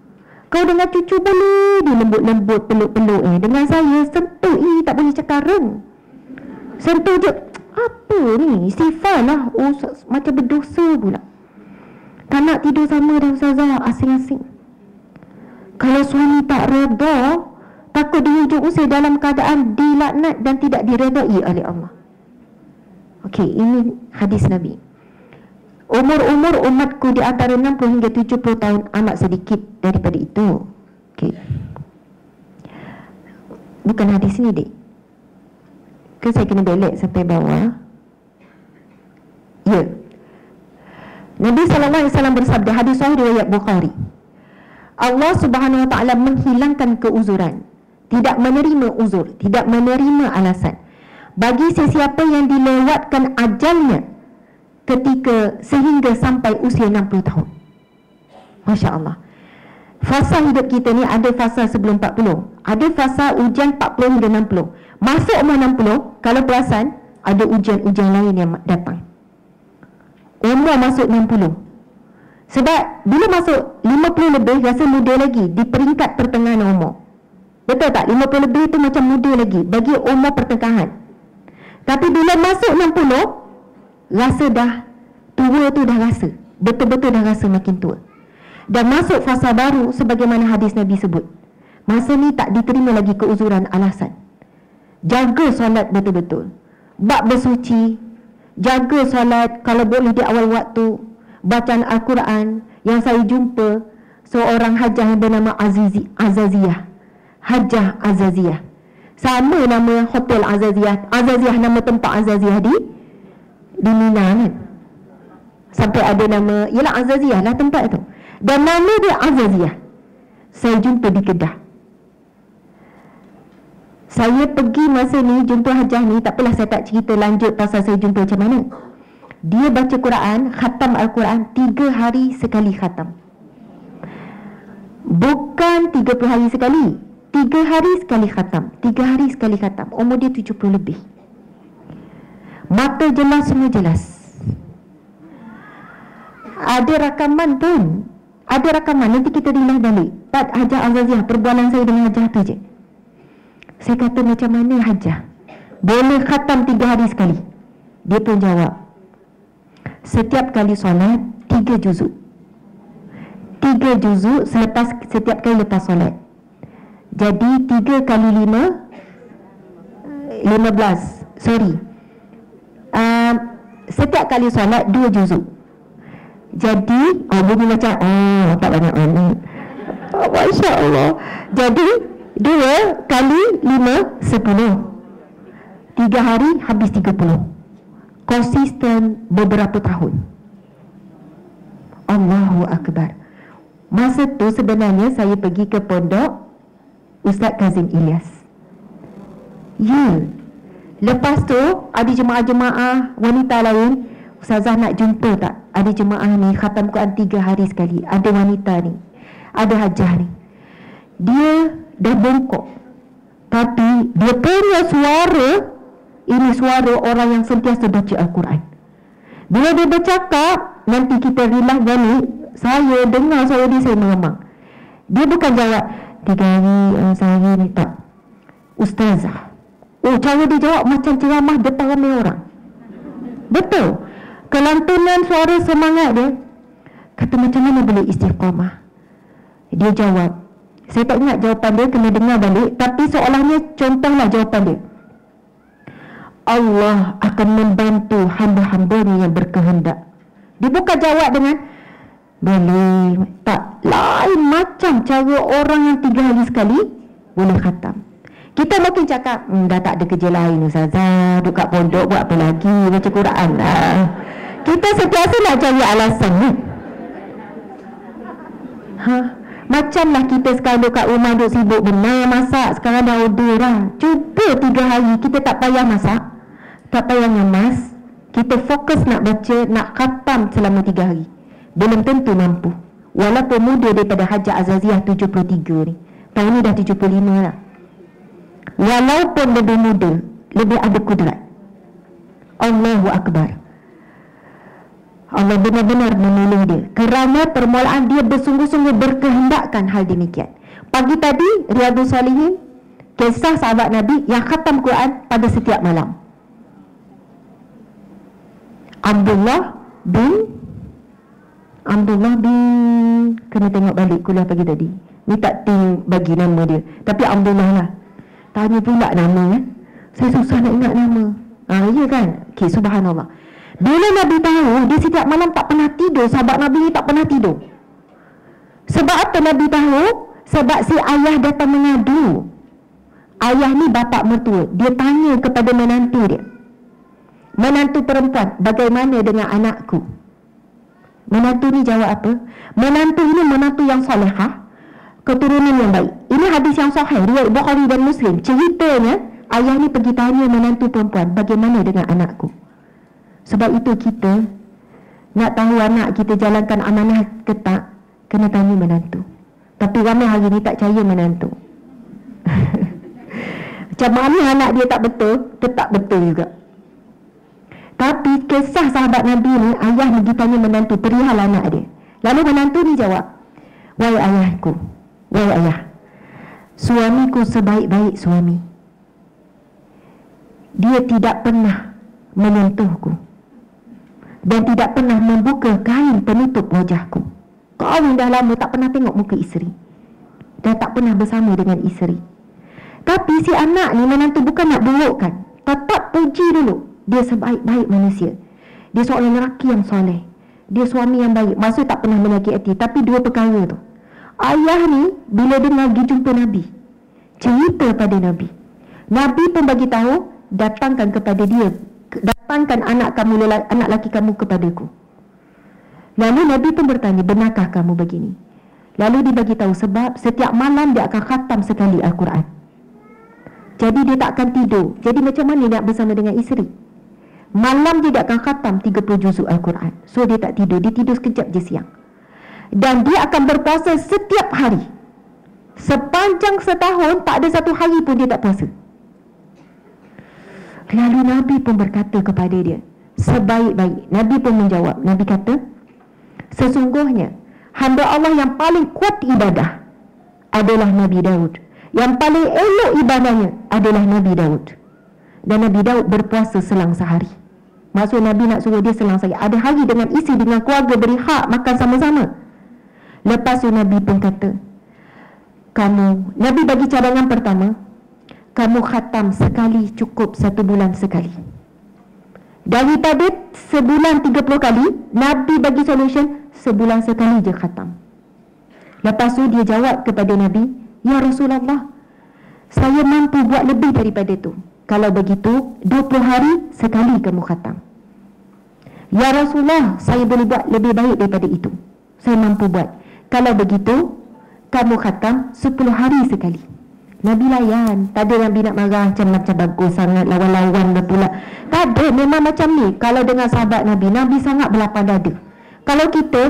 Kau dengan cucu boleh dia lembut-lembut, peluk-peluk. Dengan saya sentuh, tak boleh cakap reng. Sentuh je, apa ni? Istighfar lah. Oh, macam berdosa pula. Tak nak tidur sama dah Ustazah, asing-asing. Kalau suami tak redha, takut di hujung usia dalam keadaan dilaknat dan tidak diredai oleh Allah. Okey, ini hadis Nabi. Umur-umur umatku di antara 60 hingga 70 tahun, amat sedikit daripada itu. Okey. Bukan hadis ni, Dik. Ke saya kena belek sampai bawah? Ya. Nabi SAW bersabda, hadis sahih riwayat Bukhari, Allah Subhanahu Wa Taala menghilangkan keuzuran, tidak menerima uzur, tidak menerima alasan bagi sesiapa yang dilewatkan ajalnya ketika sehingga sampai usia 60 tahun. Masya Allah. Fasa hidup kita ni ada fasa sebelum 40, ada fasa ujian 40 hingga 60. Masuk umur 60, kalau perasan ada ujian-ujian lain yang datang. Umur masuk 60. Sebab bila masuk 50 lebih, rasa muda lagi di peringkat pertengahan umur. Betul tak? 50 lebih tu macam muda lagi bagi umur pertengahan. Tapi bila masuk 60, rasa dah tua tu, dah rasa betul-betul dah rasa makin tua. Dan masuk fasa baru sebagaimana hadis Nabi sebut. Masa ni tak diterima lagi keuzuran alasan. Jaga solat betul-betul, bab bersuci, jaga solat kalau boleh di awal waktu, bacaan Al-Quran. Yang saya jumpa seorang hajah yang bernama Azaziyah. Hajah Azaziyah, sama nama hotel Azaziyah. Azaziyah nama tempat Azaziyah di Mina kan. Sampai ada nama, ialah Azaziyah lah tempat tu. Dan nama dia Azaziyah. Saya jumpa di Kedah. Saya pergi masa ni jumpa Hajah ni, tak apalah saya tak cerita lanjut pasal saya jumpa macam mana. Dia baca Quran, khatam Al-Quran 3 hari sekali khatam. Bukan 30 hari sekali, 3 hari sekali khatam. 3 hari sekali khatam. Umur dia 70 lebih. Mata jelas, semua jelas. Ada rakaman pun. Ada rakaman, nanti kita rilah balik. Pak Hajah Azaziyah, perbualan saya dengan Hajah tu je. Saya kata macam mana Hajah boleh khatam 3 hari sekali? Dia pun jawab, setiap kali solat 3 juzuk. 3 juzuk selepas setiap kali lepas solat. Jadi 3 kali 5 15. Sorry, setiap kali solat 2 juzuk. Jadi bunyi macam tak banyak mana. Masya Allah. Jadi 2 kali 5 10. 3 hari habis 30. Konsisten beberapa tahun. Allahu Akbar. Masa tu sebenarnya saya pergi ke pondok Ustaz Kazim Ilyas. Ya. Lepas tu ada jemaah-jemaah wanita lain, Ustazah nak jumpa tak? Ada jemaah ni khatam Quran 3 hari sekali. Ada wanita ni, ada Hajah ni. Dia dah bongkok, tapi dia punya suara ini suara orang yang sentiasa baca Al-Quran. Bila dia bercakap, nanti kita rilah gani, saya dengar suara dia, saya mengamang. Dia bukan jawab 3 hari sehari ni, tak. Ustazah, cara dia jawab macam ceramah depan ramai orang. Betul. Kelantunan suara semangat dia. Kata macam mana boleh istiqamah? Dia jawab, saya tak ingat jawapan dia, kena dengar balik, tapi seolahnya contohlah jawapan dia. Allah akan membantu hamba-hambanya yang berkehendak. Dia bukan jawab dengan boleh, tak. Lain macam cara orang yang 3 hari sekali boleh khatam. Kita mungkin cakap, dah tak ada kerja lain Ustazah, duduk kat pondok buat apa lagi, baca Quran lah. Kita sentiasa nak cari alasan ni. Macamlah kita sekarang duduk kat rumah, duduk sibuk benar masak, sekarang dah order lah. Cuba 3 hari kita tak payah masak, tak payah ngemas, kita fokus nak baca, nak khatam selama 3 hari. Belum tentu mampu. Walaupun muda daripada Hajah Azaziyah 73 ni, tahun ni dah 75 lah. Walaupun lebih muda, lebih ada kudrat. Allahu Akbar. Allah benar-benar memilih dia kerana permulaan dia bersungguh-sungguh berkehendakkan hal demikian. Pagi tadi Riyadhus Salihin, kisah sahabat Nabi yang khatam Quran pada setiap malam. Abdullah bin kena tengok balik kuliah pagi tadi. Ni tak bagi nama dia, tapi Abdullah lah. Tanya pula nama kan. Saya susah nak ingat nama. Ya kan? Okay, subhanallah. Bila Nabi tahu, dia setiap malam tak pernah tidur. Sahabat Nabi ni tak pernah tidur. Sebab apa Nabi tahu? Sebab si ayah datang mengadu. Ayah ni bapa mertua. Dia tanya kepada menantu dia, menantu perempuan, bagaimana dengan anakku? Menantu ni jawab apa? Menantu ini menantu yang solehah, keturunan yang baik. Ini hadis yang sahih, riwayat Bukhari dan Muslim. Ceritanya, ayah ni pergi tanya menantu perempuan, bagaimana dengan anakku? Sebab itu kita nak tahu anak kita jalankan amanah ke tak, kena tanya menantu. Tapi ramai hari ni tak percaya menantu. Macam mana anak dia tak betul, tetap betul juga. Tapi kisah sahabat Nabi ni, ayah pergi tanya menantu perihal anak dia. Lalu menantu ni jawab, wahai ayahku, wahai ayah, suamiku sebaik-baik suami. Dia tidak pernah menyentuhku dan tidak pernah membuka kain penutup wajahku. Kau dah lama tak pernah tengok muka isteri dan tak pernah bersama dengan isteri. Tapi si anak ni menantu bukan nak burukkan, tetap puji dulu. Dia sebaik-baik manusia. Dia seorang lelaki yang soleh. Dia suami yang baik. Maksud tak pernah menyakiti. Tapi dua perkara tu. Ayah ni bila dia pergi jumpa Nabi, cerita pada Nabi. Nabi pun bagi tahu, datangkan kepada dia, datangkan anak kamu, anak lelaki kamu kepadaku. Lalu Nabi pun bertanya, benarkah kamu begini? Lalu dia bagi tahu sebab setiap malam dia akan khatam sekali Al-Quran. Jadi dia tak akan tidur. Jadi macam mana nak bersama dengan isteri? Malam dia akan khatam 30 juzuk Al-Quran. So dia tak tidur, dia tidur sekejap je siang. Dan dia akan berpuasa setiap hari. Sepanjang setahun tak ada satu hari pun dia tak puasa. Lalu Nabi pun berkata kepada dia, sebaik-baik. Nabi pun menjawab. Nabi kata, sesungguhnya hamba Allah yang paling kuat ibadah adalah Nabi Daud. Yang paling elok ibadahnya adalah Nabi Daud. Dan Nabi Daud berpuasa selang sehari. Maksud Nabi nak suruh dia selang sehari. Ada hari dengan isi, dengan keluarga, beri hak makan sama-sama. Lepas tu Nabi pun kata, Nabi bagi cadangan pertama, kamu khatam sekali cukup 1 bulan sekali. Daripada sebulan 30 kali, Nabi bagi solution, sebulan sekali je khatam. Lepas tu dia jawab kepada Nabi, ya Rasulullah, saya mampu buat lebih daripada tu. Kalau begitu 20 hari sekali kamu khatam. Ya Rasulullah, saya boleh buat lebih baik daripada itu. Saya mampu buat. Kalau begitu kamu khatam 10 hari sekali. Nabi layan. Tak ada Nabi nak marah macam bagus sangat, lawan-lawan pula. Tak ada, memang macam ni. Kalau dengan sahabat Nabi, Nabi sangat berlapang dada. Kalau kita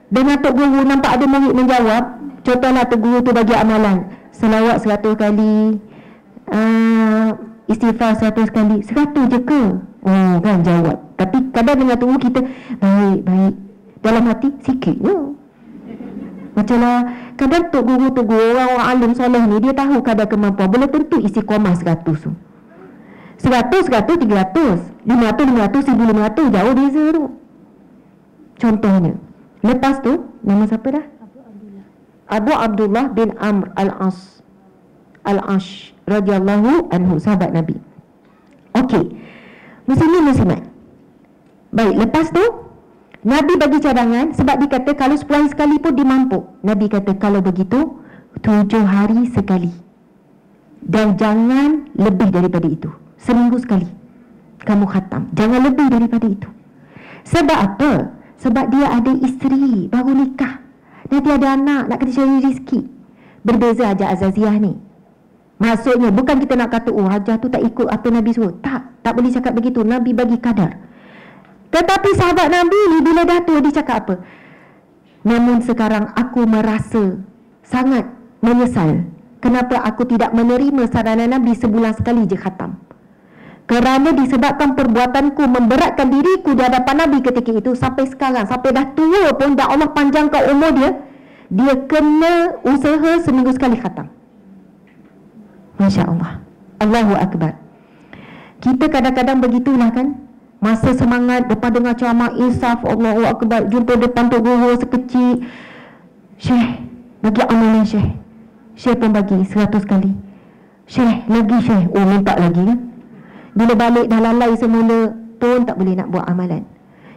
dengan Tok Guru nampak ada murid menjawab, contohlah Tok Guru tu bagi amalan selawat 100 kali, istighfar 100 kali, 100 je ke? Oh kan jawab. Tapi kadang dengan Tok Guru kita baik dalam hati sikitnya. Macamlah kadang Tok Guru orang alim soleh ni, dia tahu kadar kemampuan. Belum tentu istiqamah 100 tu. 100, 300, 500, 1500 jauh beza tu. Contohnya. Lepas tu nama siapa dah? Abu Abdullah bin Amr Al-Ash radhiyallahu anhu, sahabat Nabi. Okey. Muslimat. Baik, lepas tu Nabi bagi cadangan sebab dia kata kalau 10 hari sekali pun dia mampu. Nabi kata kalau begitu 7 hari sekali. Dan jangan lebih daripada itu. Seminggu sekali kamu khatam. Jangan lebih daripada itu. Sebab apa? Sebab dia ada isteri, baru nikah. Nanti ada anak, nak kena cari rezeki. Berbeza Hajah Azaziyah ni. Maksudnya bukan kita nak kata, oh Hajah tu tak ikut apa Nabi suruh. Tak boleh cakap begitu. Nabi bagi kadar. Tetapi sahabat Nabi ni bila dah tua dia cakap apa? Namun sekarang aku merasa sangat menyesal. Kenapa aku tidak menerima saranan Nabi sebulan sekali je khatam? Kerana disebabkan perbuatanku memberatkan diriku di hadapan Nabi ketika itu, sampai sekarang, sampai dah tua pun, dah Allah panjangkan umur dia, dia kena usaha seminggu sekali khatam. Masya Allah. Allahu Akbar. Kita kadang-kadang begitulah kan. Masa semangat depan dengar ceramah insaf, Allahu Akbar, jumpa depan Tok Guru sekecil, Syekh bagi amalan Syekh. Syekh pun bagi 100 kali. Syekh lagi Syekh, oh minta lagi kan. Bila balik dah lalai semula pun tak boleh nak buat amalan.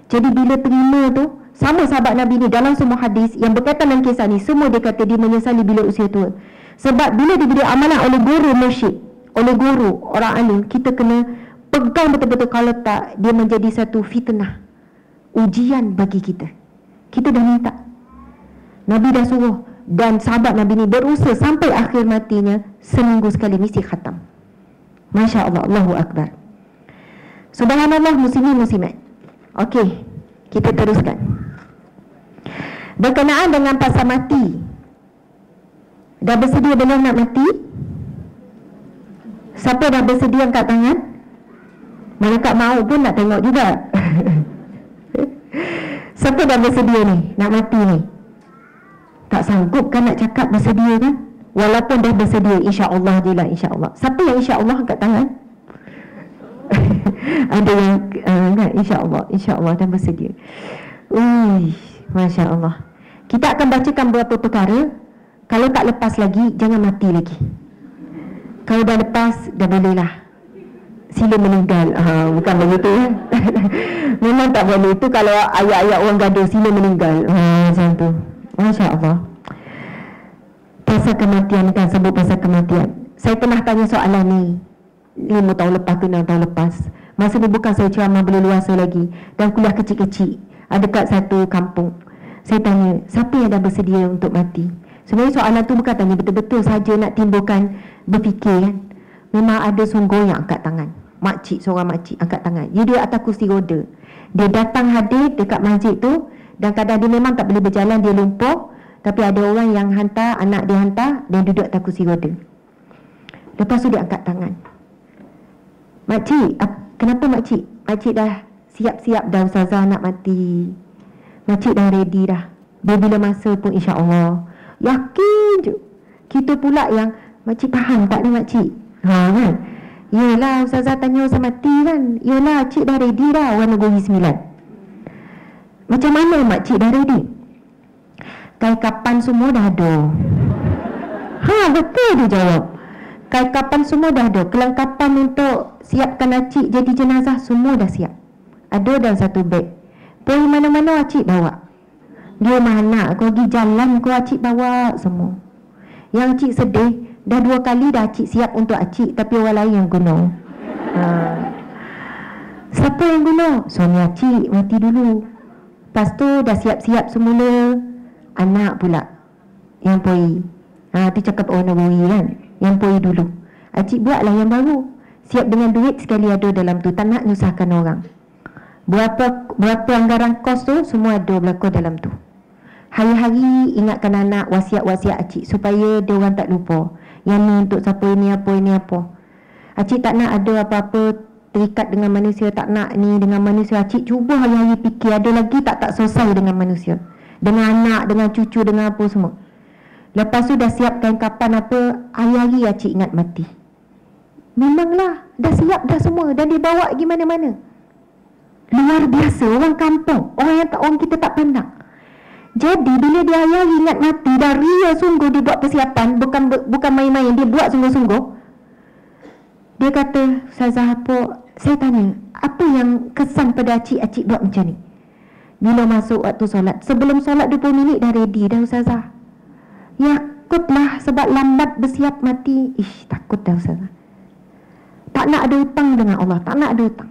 Jadi bila terima tu, sama sahabat Nabi ni dalam semua hadis yang berkaitan dengan kisah ni, semua dia kata dia menyesali bila usia tua. Sebab bila diberi amalan oleh guru mursyid, oleh guru, orang alim, kita kena pegang betul-betul. Kalau tak, dia menjadi satu fitnah, ujian bagi kita. Kita dah minta, Nabi dah suruh, dan sahabat Nabi ni berusaha sampai akhir matinya seminggu sekali mesti khatam. Masya Allah, Allahu Akbar. Subhanallah, muslimat. Okey, kita teruskan. Berkenaan dengan pasal mati, dah bersedia belum nak mati? Siapa dah bersedia angkat tangan? Malaikat maut pun nak tengok juga. Siapa dah bersedia ni nak mati ni? Tak sanggup kan nak cakap bersedia kan? Walaupun dah bersedia, insya-Allah je lah, insya-Allah. Siapa yang insya-Allah angkat tangan? Ada yang kan, insya-Allah dah bersedia. Masya-Allah. Kita akan bacakan beberapa perkara. Kalau tak lepas lagi, jangan mati lagi. Kalau dah lepas, dah boleh lah, sila meninggal. Bukan begitu ya. Memang tak boleh. Itu kalau ayat-ayat orang gaduh, sila meninggal. Macam tu. Masya-Allah. Pasal kematian kan, sebut pasal kematian. Saya pernah tanya soalan ni 5 tahun lepas ke 6 tahun lepas. Masa ni bukan saya ceramah berleluasa lagi, dan kuliah kecil-kecil. dekat satu kampung. Saya tanya, siapa yang dah bersedia untuk mati? Sebenarnya soalan tu bukan tanya betul-betul saja nak timbulkan berfikir kan. Memang ada sungguh yang angkat tangan. Makcik, seorang makcik angkat tangan. Dia duduk atas kursi roda. Dia datang hadir dekat masjid tu, dan kadang dia memang tak boleh berjalan, dia lumpuh. Tapi ada orang yang hantar, anak dia hantar, dan duduk atas kursi roda. Lepas tu dia angkat tangan. Makcik, kenapa makcik? Makcik dah siap-siap dah ustazah nak mati. Makcik dah ready dah. Bila masa pun insya-Allah. Yakin je. Kita pula yang makcik tahan tak ni makcik. Kan? Yelah ustazah tanya usah mati kan. Yelah cik dah ready dah orang negeri 9. Macam mana makcik dah ready? Kapan semua dah ada. Betul dia jawab. Kapan semua dah ada. Kelengkapan untuk siapkan acik jadi jenazah semua dah siap. Ada dalam satu beg. Pergi mana-mana acik bawa. Dia mana aku pergi jalan aku acik bawa semua. Yang acik sedih, dah 2 kali dah acik siap untuk acik, tapi orang lain yang guna. Siapa yang guna? Suami acik mati dulu. Lepas tu dah siap-siap semula, anak pula yang pergi. Tu cakap orang Nawawi kan, yang pergi dulu. Acik buatlah yang baru. Siap dengan duit sekali ada dalam tu, tak nak nyusahkan orang. Berapa anggaran kos tu semua ada berlaku dalam tu. Hari-hari ingatkan anak, wasiat-wasiat acik supaya dia orang tak lupa. Yang ni untuk siapa, ini apa. Acik tak nak ada apa-apa terikat dengan manusia, tak nak ni dengan manusia. Acik cuba hari-hari fikir ada lagi tak selesai dengan manusia, dengan anak, dengan cucu, dengan apa semua. Lepas tu dah siapkan kapan apa, hari-hari acik ingat mati. Memanglah dah siap dah semua, dan dibawa pergi mana-mana. Luar biasa, orang kampung, orang kita tak pandang. Jadi bila dia hari-hari ingat mati, dah ria sungguh dia buat persiapan, bukan main-main, dia buat sungguh-sungguh. Dia kata, ustazah apa, saya tanya, apa yang kesan pada acik buat macam ni? Bila masuk waktu solat, sebelum solat 20 minit dah ready dah ustazah. Ya takutlah sebab lambat bersiap mati. Takut dah ustazah. Tak nak ada hutang dengan Allah, tak nak ada hutang.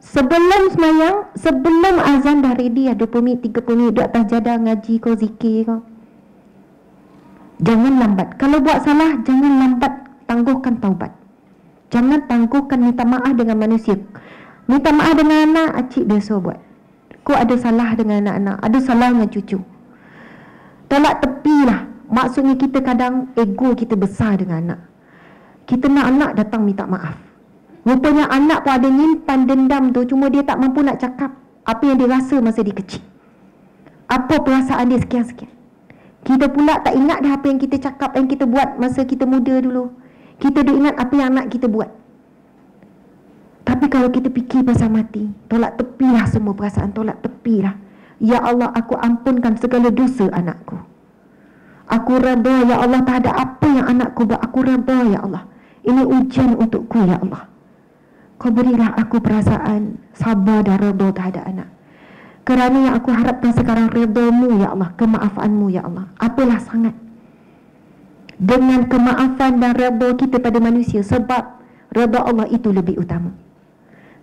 Sebelum semayang, sebelum azan dah ready, 20 minit, 30 minit duduk atas jadah ngaji kau, zikir kau. Jangan lambat. Kalau buat salah, jangan lambat, tangguhkan taubat. Jangan tangguhkan minta maaf dengan manusia. Minta maaf dengan anak, acik biasa buat. Kau ada salah dengan anak-anak, ada salah dengan cucu, tolak tepilah. Maksudnya kita kadang ego kita besar dengan anak. Kita nak anak datang minta maaf. Rupanya anak pun ada nyimpan dendam tu, cuma dia tak mampu nak cakap apa yang dia rasa masa dia kecil, apa perasaan dia sekian-sekian. Kita pula tak ingat dah apa yang kita cakap, yang kita buat masa kita muda dulu. Kita dah ingat apa yang anak kita buat. Tapi kalau kita fikir pasal mati, tolak tepilah semua perasaan, tolak tepilah. Ya Allah, aku ampunkan segala dosa anakku. Aku redha ya Allah terhadap apa yang anakku buat. Aku redha ya Allah. Ini ujian untukku ya Allah. Kau berilah aku perasaan sabar dan redha terhadap anak. Kerana yang aku harapkan sekarang redha-Mu ya Allah, kemaafanmu ya Allah. Apalah sangat dengan kemaafan dan redha kita pada manusia, sebab redha Allah itu lebih utama.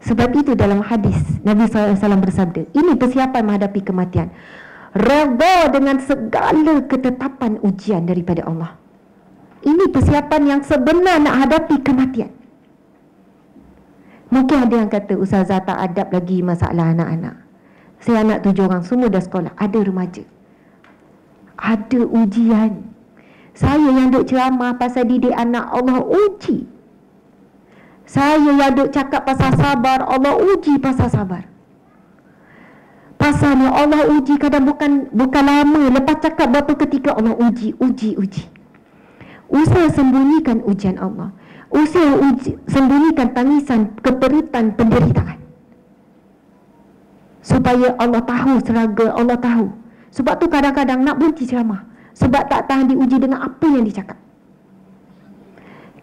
Sebab itu dalam hadis Nabi SAW bersabda, ini persiapan menghadapi kematian. Redha dengan segala ketetapan ujian daripada Allah. Ini persiapan yang sebenar nak hadapi kematian. Mungkin ada yang kata, ustazah tak adab lagi masalah anak-anak. Saya anak 7 orang, semua dah sekolah, ada remaja, ada ujian. Saya yang duk ceramah pasal didik anak, Allah uji. Saya yang duk cakap pasal sabar, Allah uji pasal sabar. Pasalnya Allah uji kadang bukan lama, lepas cakap berapa ketika Allah uji. Usaha sembunyikan ujian Allah, usaha sembunyikan tangisan, keperitan, penderitaan, supaya Allah tahu seraga, Allah tahu. Sebab tu kadang-kadang nak berhenti ceramah, sebab tak tahan diuji dengan apa yang dicakap.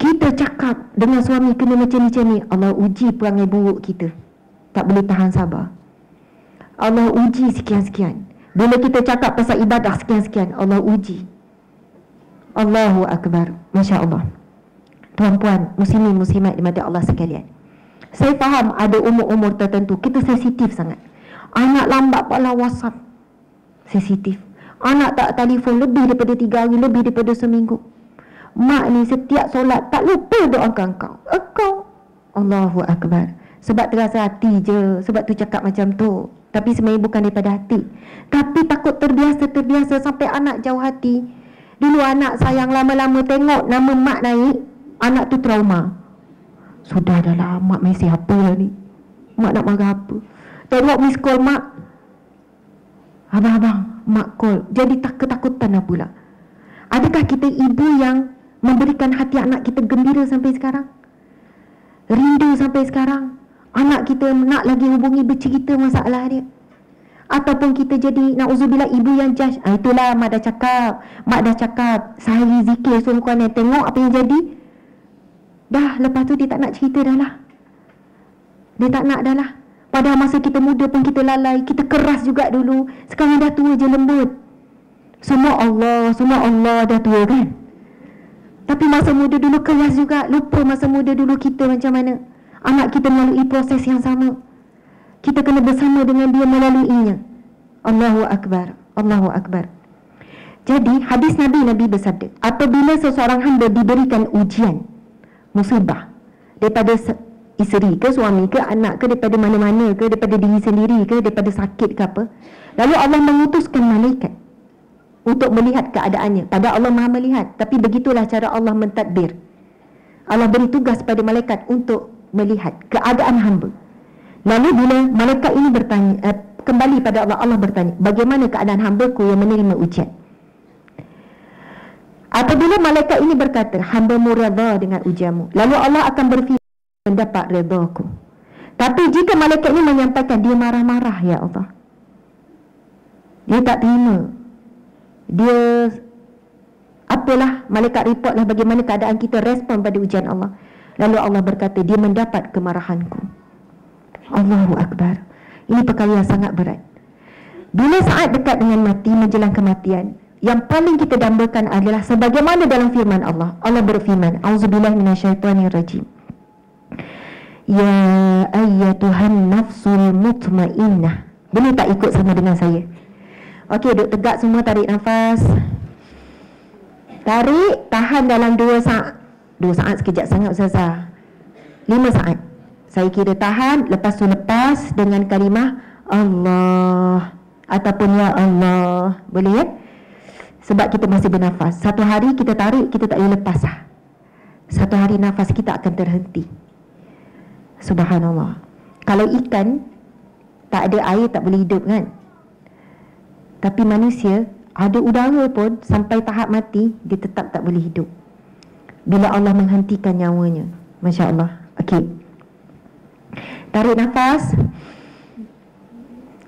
Kita cakap dengan suami kena macam ni, Allah uji perangai buruk kita, tak boleh tahan sabar. Allah uji sekian-sekian. Bila kita cakap pasal ibadah sekian-sekian, Allah uji. Allahu Akbar. Masya Allah. Tuan-puan, muslimin muslimat dimana Allah sekalian, saya faham ada umur-umur tertentu kita sensitif sangat. Anak lambat pula WhatsApp, sensitif. Anak tak telefon lebih daripada 3 hari, lebih daripada seminggu. Mak ni setiap solat tak lupa doakan kau. Allahu Akbar. Sebab terasa hati je, sebab tu cakap macam tu. Tapi sebenarnya bukan daripada hati, tapi takut terbiasa sampai anak jauh hati. Dulu anak sayang, lama-lama tengok nama mak naik, anak tu trauma. Sudah dah lah, mak mesej apa lah ni, mak nak marah apa. Tengok miss call mak, abang, mak call. Jadi ketakutan lah pula. Adakah kita ibu yang memberikan hati anak kita gembira sampai sekarang, rindu sampai sekarang? Anak kita nak lagi hubungi, bercerita masalah dia. Ataupun kita jadi, na'udzubillah, ibu yang judge. Itulah mak dah cakap sehari zikir suruh Quran, tengok apa yang jadi. Dah, lepas tu dia tak nak cerita dah lah. Dia tak nak dah lah. Padahal masa kita muda pun kita lalai, kita keras juga dulu. Sekarang dah tua je lembut. Semua Allah dah tua kan. Tapi masa muda dulu keras juga. Lupa masa muda dulu kita macam mana. Anak kita melalui proses yang sama, kita kena bersama dengan dia melaluinya. Allahu Akbar. Jadi hadis Nabi bersabda, apabila seseorang hamba diberikan ujian, musibah, daripada isteri ke, suami ke, anak ke, daripada mana-mana ke, daripada diri sendiri ke, daripada sakit ke apa, lalu Allah mengutuskan malaikat untuk melihat keadaannya. Padahal Allah Maha melihat, tapi begitulah cara Allah mentadbir. Allah beri tugas pada malaikat untuk melihat keadaan hamba. Lalu bila malaikat ini bertanya, kembali pada Allah, Allah bertanya, bagaimana keadaan hamba-Ku yang menerima ujian? Apabila malaikat ini berkata, hamba-Mu redha dengan ujianmu, lalu Allah akan berfirman, mendapat redha-Ku. Tapi jika malaikat ini menyampaikan dia marah-marah, ya Allah, dia tak terima, dia apalah, malaikat reportlah bagaimana keadaan kita, respon pada ujian Allah. Lalu Allah berkata, dia mendapat kemarahan-Ku. Allahu Akbar. Ini perkara yang sangat berat. Bila saat dekat dengan mati, menjelang kematian, yang paling kita dambakan adalah sebagaimana dalam firman Allah. Allah berfirman, auzubillahi minasyaitonirrajim, ya ayyatuhan nafsul mutmainnah. Boleh tak ikut sama dengan saya? Okey, duduk tegak semua, tarik nafas. Tarik, tahan dalam 2 saat. 2 saat sekejap sangat Ustazah. 5 saat. Saya kira tahan, lepas tu lepas dengan kalimah Allah ataupun ya Allah. Boleh ya? Sebab kita masih bernafas. Satu hari kita tarik, kita tak boleh lepas lah. Satu hari nafas kita akan terhenti. Subhanallah. Kalau ikan tak ada air tak boleh hidup kan? Tapi manusia ada udara pun sampai tahap mati dia tetap tak boleh hidup bila Allah menghentikan nyawanya. Masya Allah. Okey, tarik nafas,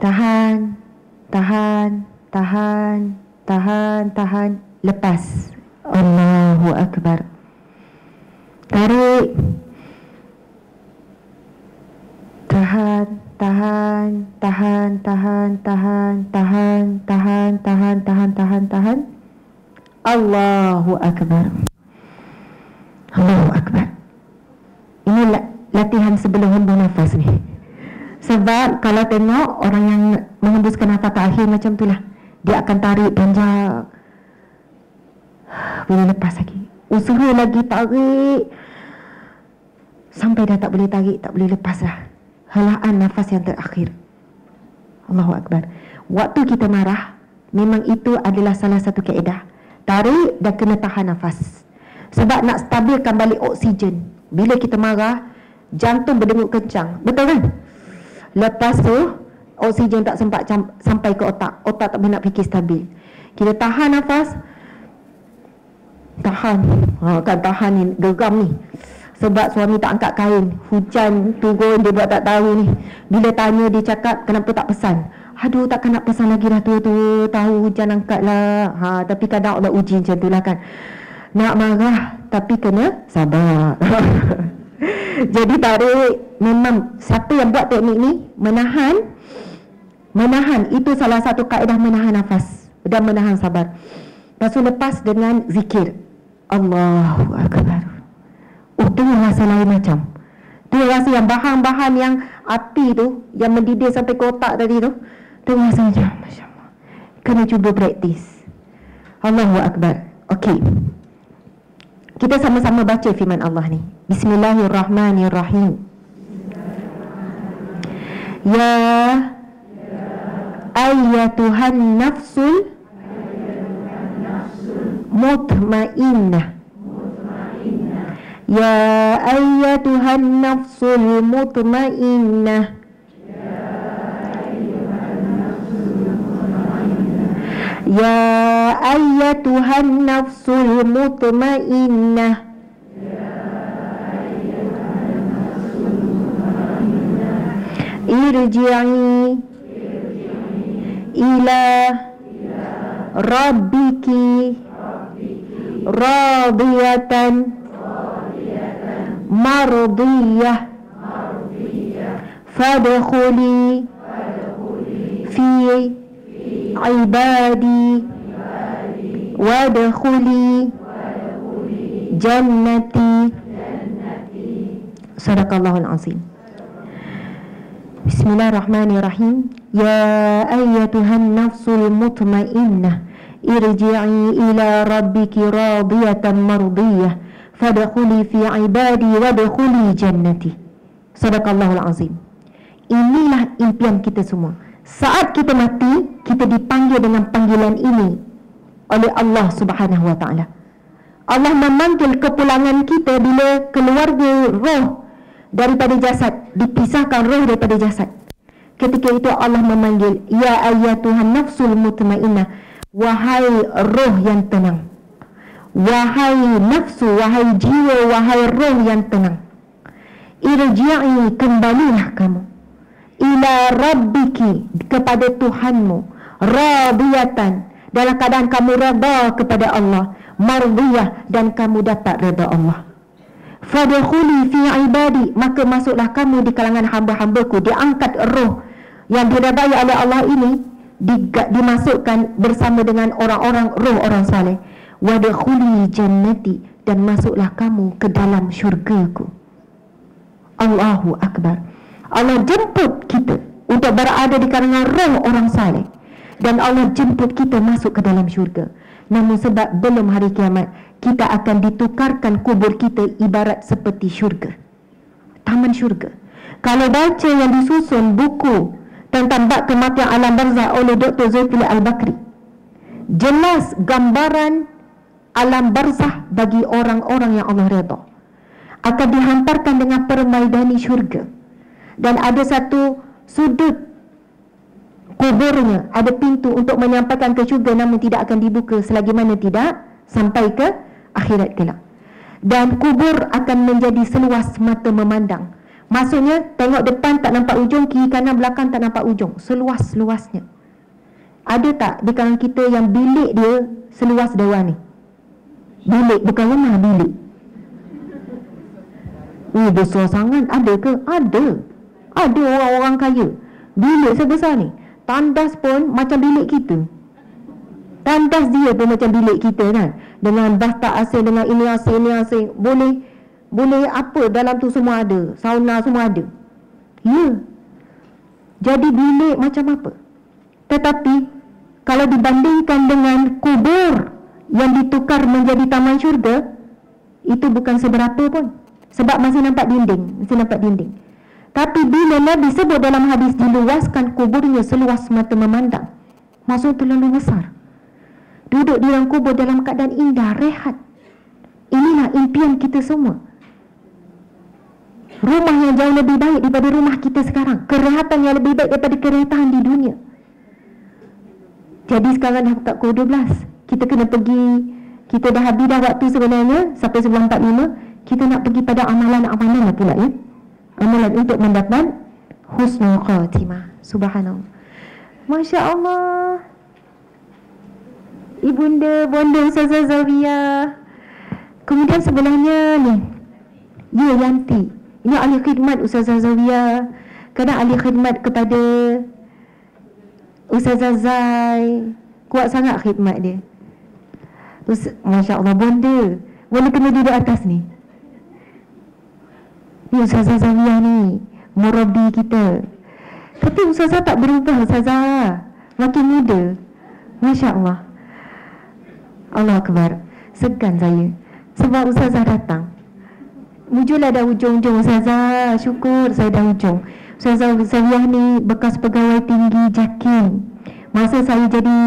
tahan, lepas. Allahu Akbar. Tarik, tahan. Allahu Akbar. Allahu Akbar. Ini latihan sebelum hembus nafas ni. Sebab kalau tengok orang yang menghembuskan nafas terakhir macam tu lah, dia akan tarik panjang, boleh lepas lagi, usaha lagi tarik sampai dah tak boleh tarik, tak boleh lepas lah. Helaan nafas yang terakhir. Allahu Akbar. Waktu kita marah, memang itu adalah salah satu kaedah. Tarik dan kena tahan nafas. Sebab nak stabilkan balik oksigen. Bila kita marah, jantung berdenyut kencang. Betul kan? Lepas tu, oksigen tak sempat sampai ke otak. Otak tak boleh nak fikir stabil. Kita tahan nafas. Tahan. Kan tahan ni, geram ni. Sebab suami tak angkat kain. Hujan turun, dia buat tak tahu ni. Bila tanya, dia cakap, kenapa tak pesan? Aduh, takkan nak pesan lagi dah tua-tua. Tahu hujan angkat lah. Tapi kadang Allah uji macam tu lah kan. Nak marah tapi kena sabar. Jadi tarik. Memang siapa yang buat teknik ni, menahan, itu salah satu kaedah menahan nafas dan menahan sabar. Lepas tu lepas dengan zikir Allahu Akbar. Oh, tu rasa lain macam. Dia rasa yang bahan-bahan yang api tu, yang mendidih sampai ke otak tadi tu, dia rasa macam, Masya Allah, kena cuba praktis. Allahu Akbar. Okey, kita sama-sama baca firman Allah ni. Bismillahirrahmanirrahim. Ya ayyatuhan nafsul mutmainnah. Ya ayyatuhan nafsul mutmainnah. Ya ayyatuhan nafsul mutmainnah. Irji'i ila rabbiki radiyatan mardiyah fadkhuli fi ibadi wadkhuli jannati. Sadaqallahul azim. Bismillahirrahmanirrahim. Ya ayyatuhan nafsul mutmainnah, irji'i ila rabbiki radiyatan mardiyah fadkhuli fi ibadi wadkhuli jannati. Sadaqallahul azim. Inilah impian kita semua. Saat kita mati, kita dipanggil dengan panggilan ini oleh Allah Subhanahu wa taala. Allah memanggil kepulangan kita bila keluarga roh daripada jasad, dipisahkan roh daripada jasad. Ketika itu Allah memanggil, ya ayyatuhan nafsul mutmainnah, wahai roh yang tenang, wahai nafsu, wahai jiwa, wahai roh yang tenang, irji'i, kembalilah kamu, ila rabbiki, kepada Tuhanmu, radiyatan, dalam keadaan kamu redha kepada Allah, mardiyah, dan kamu dapat redha Allah. Fadkhuli fi ibadi, maka masuklah kamu di kalangan hamba-hambaku. Diangkat roh yang diredai oleh Allah ini, dimasukkan bersama dengan orang-orang roh orang saleh. Wadkhuli jannati, dan masuklah kamu ke dalam syurgaku. Allahu Akbar. Allah jemput kita untuk berada di kalangan roh orang saleh, dan Allah jemput kita masuk ke dalam syurga. Namun sebab belum hari kiamat, kita akan ditukarkan kubur kita ibarat seperti syurga, taman syurga. Kalau baca yang disusun buku tentang bab kematian alam barzakh oleh Dr. Zulkifli Al-Bakri, jelas gambaran alam barzakh bagi orang-orang yang Allah redha akan dihantarkan dengan permaidani syurga. Dan ada satu sudut kuburnya, ada pintu untuk menyampaikan ke syurga, namun tidak akan dibuka selagi mana tidak sampai ke akhirat kelak. Dan kubur akan menjadi seluas mata memandang. Maksudnya tengok depan tak nampak ujung, kiri kanan belakang tak nampak ujung, seluas-luasnya. Ada tak di kalangan kita yang bilik dia seluas dewan ni? Bilik, bukan rumah, bilik. Besar sangat. Ada ke? Ada. Ada orang-orang kaya bilik sebesar ni. Tandas pun macam bilik kita. Tandas dia pun macam bilik kita kan. Dengan bathtub asing, dengan ini asing, ini asing. Boleh apa dalam tu semua ada. Sauna semua ada. Ya. Jadi bilik macam apa? Tetapi kalau dibandingkan dengan kubur yang ditukar menjadi taman syurga, itu bukan seberapa pun. Sebab masih nampak dinding. Tapi bila Nabi sebut dalam hadis diluaskan kuburnya seluas mata memandang, maksud terlalu besar. Duduk di dalam kubur dalam keadaan indah, rehat. Inilah impian kita semua. Rumah yang jauh lebih baik daripada rumah kita sekarang. Kerehatan yang lebih baik daripada kerehatan di dunia. Jadi sekarang dah tak pukul 12. Kita kena pergi. Kita dah habis dah waktu sebenarnya. Sampai 11.45. Kita nak pergi pada amalan-amalan lah pula ya. Amalan untuk mendapat husnul khatimah. Subhanallah. Masya Allah. Ibunda, bonda Ustazah Zawiyah. Kemudian sebelahnya ni, ya Yanti. Ini ahli khidmat Ustazah Zawiyah. Kadang ahli khidmat kepada Ustazah Zai. Kuat sangat khidmat dia. Masya Allah, bonda. Bonda kena duduk atas ni. Ni Ustazah Zawiyah ni, murabi kita. Tapi Ustazah tak berubah, Ustazah. Makin muda. Masya Allah. Allah Akbar. Segan saya. Sebab Ustazah datang. Mujurlah dah hujung-hujung Ustazah. Syukur saya dah hujung. Ustazah Zawiyah ni bekas pegawai tinggi JAKIM. Masa saya jadi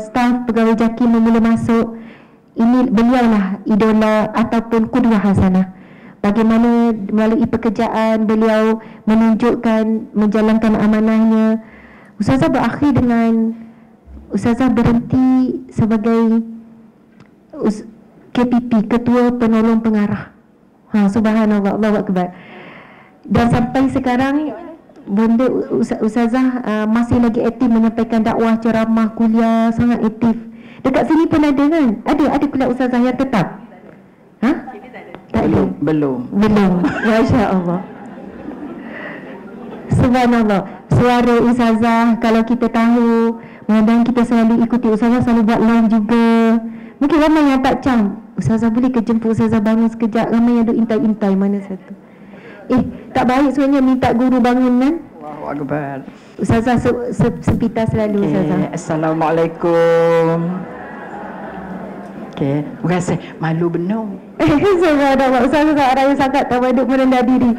staf pegawai JAKIM mula masuk, ini beliau lah idola ataupun qudwah hasanah. Bagaimana melalui pekerjaan beliau menunjukkan, menjalankan amanahnya. Ustazah berakhir dengan Ustazah berhenti sebagai KPP, Ketua Penolong Pengarah. Subhanallah, Allahu Akbar. Dan sampai sekarang benda Ustazah masih lagi aktif menyampaikan dakwah, ceramah, kuliah, sangat aktif. Dekat sini pun ada kan? Ada kuliah Ustazah yang tetap? Tak ada? Belum. Masya Allah. Subhanallah. Suara Ustazah, kalau kita tahu, mudah-mudahan kita selalu ikuti Ustazah, selalu buat live juga. Mungkin ramai yang tak cam, Ustazah boleh ke jemput Ustazah bangun sekejap. Ramai yang duk intai-intai mana satu. Tak baik sebenarnya minta guru bangun kan?
Allahu Akbar.
Ustazah sepita selalu Ustazah.
Assalamualaikum. Okey, terima kasih. Malu benar.
Subhanallah, Ustazah raya sangat tawaduk merendah diri.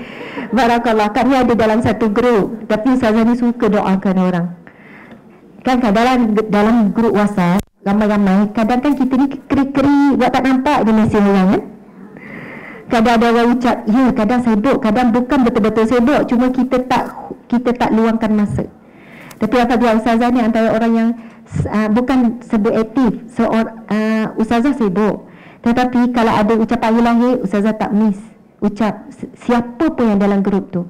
Barakallah. Kami ada dalam satu grup, tapi Ustazah ni suka doakan orang. Kan dalam grup WhatsApp ramai-ramai, kadang kan kita ni keri-keri buat tak nampak dia mesej orang kan. Kadang ada orang ucap, ya kadang sibuk, kadang bukan betul-betul sibuk, cuma kita tak luangkan masa. Tapi apabila Ustazah ni antara orang yang bukan sebut aktif, Ustazah sibuk, tetapi kalau ada ucapan ilahi, Ustazah tak miss ucap siapa pun yang dalam grup tu,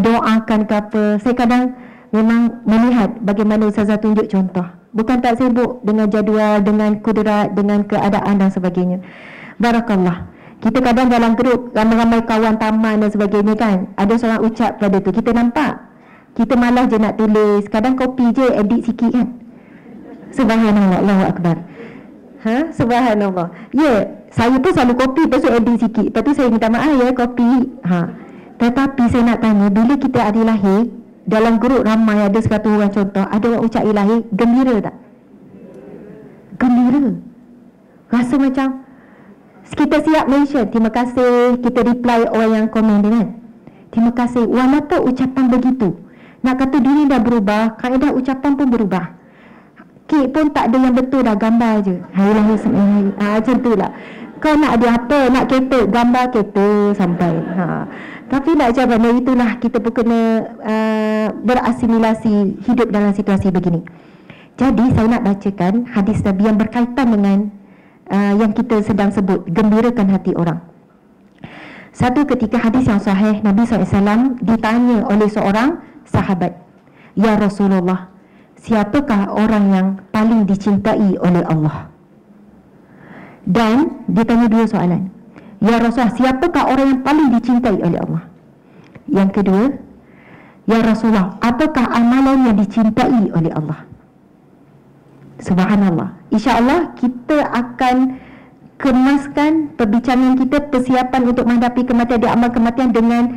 doakan ke apa. Saya kadang memang melihat bagaimana Ustazah tunjuk contoh, bukan tak sibuk dengan jadual, dengan kudrat, dengan keadaan dan sebagainya. Barakallah. Kita kadang dalam grup ramai-ramai kawan taman dan sebagainya kan, ada seorang ucap pada tu, kita nampak, kita malas je nak tulis, kadang copy je, edit sikit kan. Subhanallah, Allahu Akbar. Subhanallah. Ya, saya pun selalu copy, lepas tu edit sikit, lepas tu saya minta maaf ya, copy. Tetapi saya nak tanya, bila kita ada ilahi, dalam grup ramai ada 100 orang contoh, ada orang ucap ilahi, gembira tak? Gembira. Rasa macam kita siap mention, terima kasih, kita reply orang yang komen dia kan. Terima kasih. Walaupun ucapan begitu, nak kata diri dah berubah, kaedah ucapan pun berubah. Kek pun tak ada yang betul dah, gambar je. Hai macam tu lah. Kau nak ada apa, nak kereta, gambar kereta sampai. Tapi nak macam mana, itulah kita pun kena berasimilasi hidup dalam situasi begini. Jadi saya nak bacakan hadis Nabi yang berkaitan dengan yang kita sedang sebut, gembirakan hati orang. Satu ketika hadis yang sahih, Nabi SAW ditanya oleh seorang sahabat, ya Rasulullah, siapakah orang yang paling dicintai oleh Allah? Dan ditanya dua soalan, ya Rasulullah, siapakah orang yang paling dicintai oleh Allah? Yang kedua, ya Rasulullah, apakah amalan yang dicintai oleh Allah? Subhanallah. InsyaAllah kita akan kemaskan perbincangan kita, persiapan untuk menghadapi kematian, di amal kematian dengan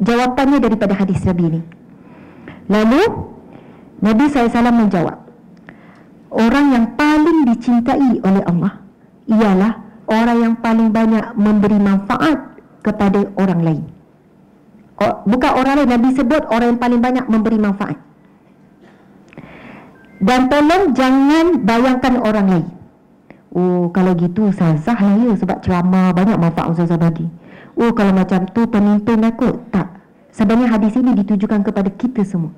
jawapannya daripada hadis Nabi ini. Lalu Nabi SAW menjawab, orang yang paling dicintai oleh Allah ialah orang yang paling banyak memberi manfaat kepada orang lain. Bukan orang lain, Nabi sebut orang yang paling banyak memberi manfaat. Dan tolong jangan bayangkan orang lain. Oh, kalau gitu Ustazah lah ya, sebab ceramah banyak manfaat Ustazah bagi. Oh, kalau macam tu pemimpin lah kot. Tak. Sebenarnya hadis ini ditujukan kepada kita semua.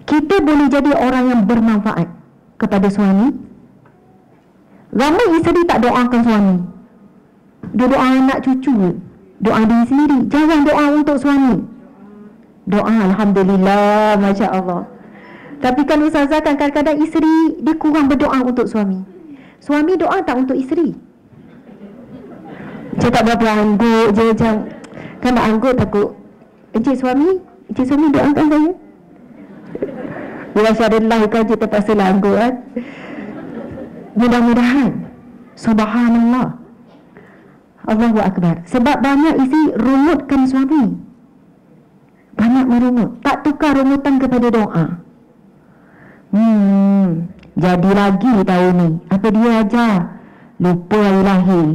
Kita boleh jadi orang yang bermanfaat kepada suami. Ramai isteri tak doakan suami, dia doa anak cucu, doa diri sendiri. Jangan doa untuk suami. Doa Alhamdulillah, Masya Allah. Tapi kan Ustazah kan kadang-kadang isteri dia kurang berdoa untuk suami. Suami doa tak untuk isteri. Cakap berapa angguk je macam, kan nak angguk takut, Encik suami doakan saya. Bila saya live kan, kita terpaksa lah angguk kan. Mudah-mudahan, subhanallah, Allahu Akbar. Sebab banyak isi runutkan suami, banyak merungut, tak tukar rungutan kepada doa. Jadi lagi tahun ni, apa dia ajar? Lupa hari lahir.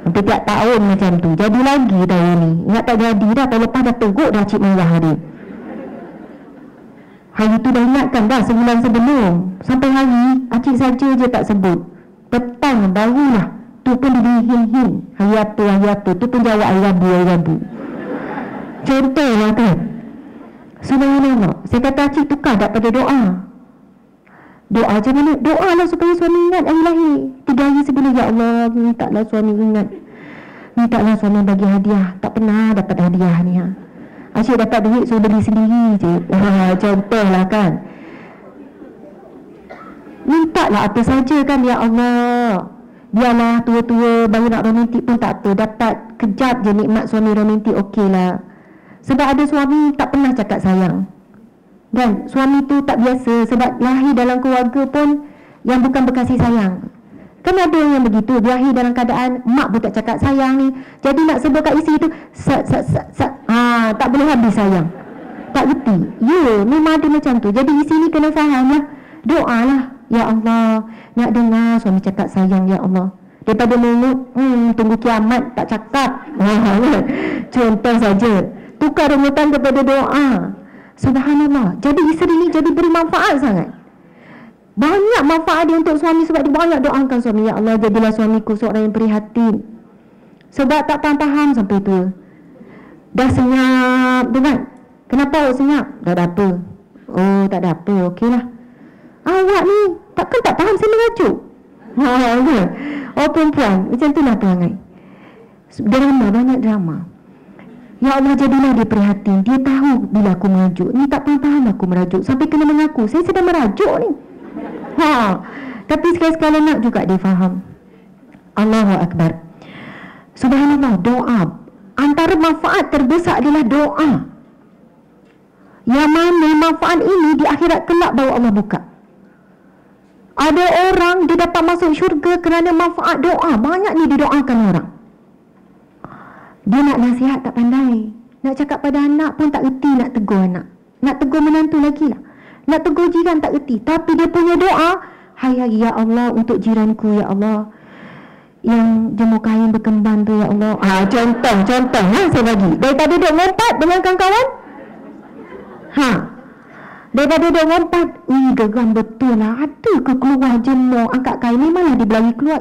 Hampir tiap tahun macam tu. Jadi lagi tahun ni. Ingat tak jadi dah, tahun lepas dah teruk dah cik marah dia. Hari tu dah ingatkan dah sebulan sebelum. Sampai hari, acik saja je tak sebut. Petang barulah. Tu pun dia hin-hin. Hari apa. Tu pun jawab hari Rabu. Contoh lah kan. Subhanallah. Saya kata acik tukar tak pada doa. Doa macam mana? Doa lah supaya suami ingat hari lahir. 3 hari sebelum, ya Allah, mintalah suami ingat. Mintalah suami bagi hadiah. Tak pernah dapat hadiah ni. Asyik dapat duit, so beli sendiri je. Contoh lah kan. Mintalah apa saja kan, ya Allah. Biarlah tua-tua baru nak romantik pun tak apa. Dapat kejap je nikmat suami romantik, okey lah. Sebab ada suami tak pernah cakap sayang. Dan suami tu tak biasa, sebab lahir dalam keluarga pun yang bukan berkasih sayang. Kan ada yang begitu, dia lahir dalam keadaan mak pun tak cakap sayang ni. Jadi nak sebut kat isi tu tak boleh habis sayang. Tak reti. Ya, memang ada macam tu. Jadi isi ni kena faham lah. Doa lah, ya Allah, nak dengar suami cakap sayang, ya Allah. Daripada mengut, tunggu kiamat tak cakap. Contoh saja. Tukar rungutan kepada doa. Subhanallah. Jadi isteri ni jadi beri manfaat sangat. Banyak manfaat dia untuk suami, sebab dia banyak doakan suami, ya Allah, jadilah suamiku seorang yang prihatin. Sebab tak faham sampai tua. Dah senyap tu kan. Kenapa awak senyap? Tak ada apa. Oh, tak ada apa, okeylah. Awak ni takkan tak faham saya merajuk. Oh, perempuan macam tu lah perangai. Drama, banyak drama. Ya Allah, jadilah dia prihatin. Dia tahu bila aku merajuk. Ni tak faham aku merajuk, sampai kena mengaku saya sedang merajuk ni. Tapi sekali-sekala nak juga dia faham. Allahu Akbar. Subhanallah. Doa, antara manfaat terbesar adalah doa. Yang mana manfaat ini di akhirat kelak baru Allah buka. Ada orang dia dapat masuk syurga kerana manfaat doa. Banyak ni didoakan orang. Dia nak nasihat tak pandai. Nak cakap pada anak pun tak reti nak tegur anak. Nak tegur menantu lagi lah. Nak tegur jiran tak reti. Tapi dia punya doa, hari-hari, ya Allah, untuk jiranku, ya Allah, yang jemur kain berkembang tu, ya Allah. Contoh saya bagi. Daripada duk ngompat dengan kawan-kawan, daripada duk ngompat, geram betul lah. Ada ke keluar jemur angkat kain, memanglah dia berlari keluar.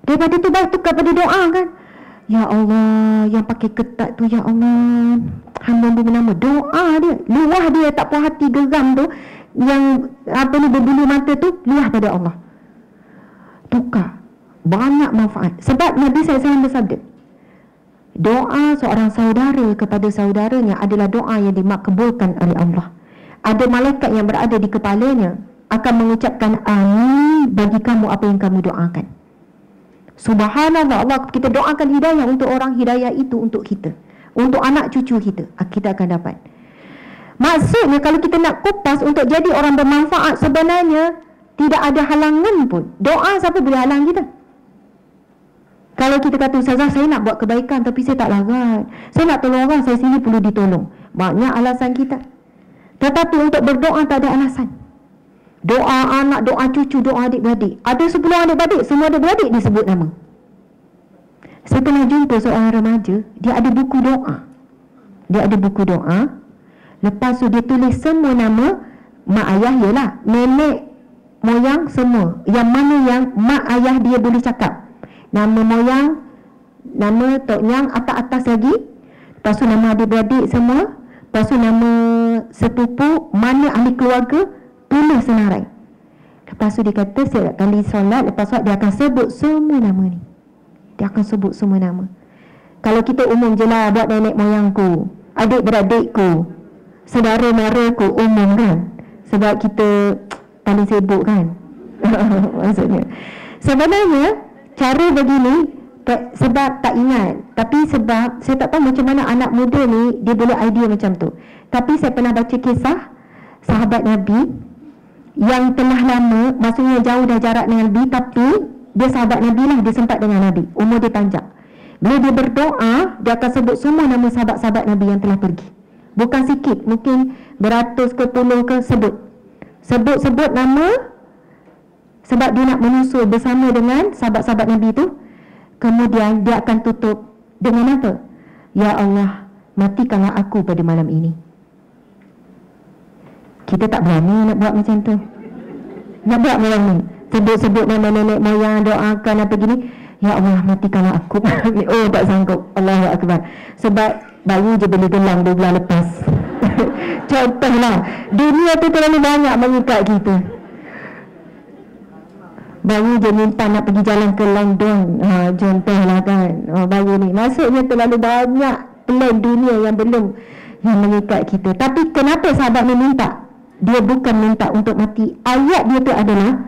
Daripada tu baik tukar pada doa kan. Ya Allah, yang pakai ketat tu, ya Allah, hamba bernama. Doa dia, luah dia tak puas hati geram tu, yang berbulu mata tu, luah pada Allah. Tukar. Banyak manfaat. Sebab Nabi SAW bersabda, doa seorang saudara kepada saudaranya adalah doa yang dimakbulkan oleh Allah. Ada malaikat yang berada di kepalanya akan mengucapkan amin bagi kamu apa yang kamu doakan. Subhanallah. Allah, kita doakan hidayah untuk orang, hidayah itu untuk kita, untuk anak cucu kita akan dapat. Maksudnya kalau kita nak kupas untuk jadi orang bermanfaat, sebenarnya tidak ada halangan pun. Doa, siapa boleh halang kita? Kalau kita kata, Ustazah, saya nak buat kebaikan tapi saya tak larat, saya nak tolong orang, saya sini perlu ditolong. Banyak alasan kita. Tetapi untuk berdoa tak ada alasan. Doa anak, doa cucu, doa adik-beradik. Ada 10 adik-beradik, semua adik-beradik disebut nama. Saya pernah jumpa seorang remaja, dia ada buku doa. Lepas tu dia tulis semua nama mak ayah, ialah nenek moyang semua. Yang mana yang mak ayah dia boleh cakap. Nama moyang, nama tok nyang, atas-atas lagi. Lepas tu nama adik-beradik semua. Lepas tu nama sepupu, mana ahli keluarga, tulis senarai. Lepas tu dia kata, setiap kali solat, lepas solat dia akan sebut semua nama ni. Dia akan sebut semua nama. Kalau kita umum je lah, buat nenek moyangku, adik-beradikku, saudara maraku, umum kan. Sebab kita paling sibuk kan. Maksudnya sebenarnya cara begini sebab tak ingat, tapi sebab saya tak tahu macam mana anak muda ni dia boleh idea macam tu. Tapi saya pernah baca kisah sahabat Nabi yang telah lama, maksudnya jauh dah jarak dengan Nabi, tapi Dia sahabat Nabi lah, dia sempat dengan Nabi, umur dia panjang. Bila dia berdoa, dia akan sebut semua nama sahabat-sahabat Nabi yang telah pergi. Bukan sikit, mungkin beratus ke puluh ke sebut. Sebut nama, sebab dia nak menyusul bersama dengan sahabat-sahabat Nabi itu. Kemudian dia akan tutup dengan apa? Ya Allah, matikanlah aku pada malam ini. Kita tak berani nak buat macam tu. Nak buat malam ni, sebut-sebut nama nenek moyang, doakan apa gini. Ya Allah, matikanlah aku. Oh, tak sanggup. Allahu Akbar. Sebab bayi je boleh gelang 2 bulan lepas. Contohlah, dunia tu terlalu banyak mengikat kita. Bayi je minta nak pergi jalan ke London, contohlah kan. Bayi ni, maksudnya terlalu banyak plan dunia yang belum yang mengikat kita. Tapi kenapa sahabat ni minta? Dia bukan minta untuk mati. Ayat dia tu adalah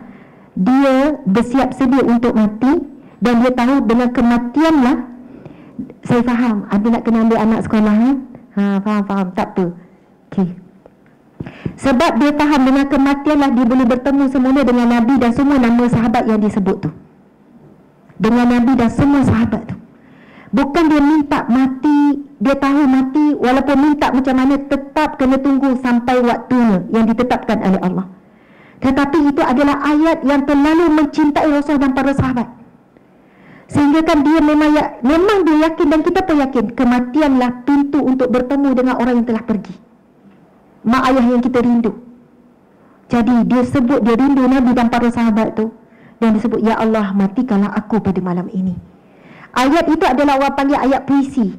dia bersiap sedia untuk mati, dan dia tahu dengan kematian lah. Saya faham, ada nak kena ambil anak sekolah kan? Faham, tak apa. Okay. Sebab dia faham dengan kematian lah dia boleh bertemu semula dengan Nabi dan semua nama sahabat yang disebut tu. Dengan Nabi dan semua sahabat tu. Bukan dia minta mati, dia tahu mati, walaupun minta macam mana tetap kena tunggu sampai waktunya yang ditetapkan oleh Allah. Tetapi itu adalah ayat yang terlalu mencintai Rasul dan para sahabat. Sehingga kan dia memang dia yakin, dan kita pun yakin, kematianlah pintu untuk bertemu dengan orang yang telah pergi, mak ayah yang kita rindu. Jadi dia sebut dia rindu Nabi dan para sahabat tu, dan disebut ya Allah, matikanlah aku pada malam ini. Ayat itu adalah orang panggil ayat puisi,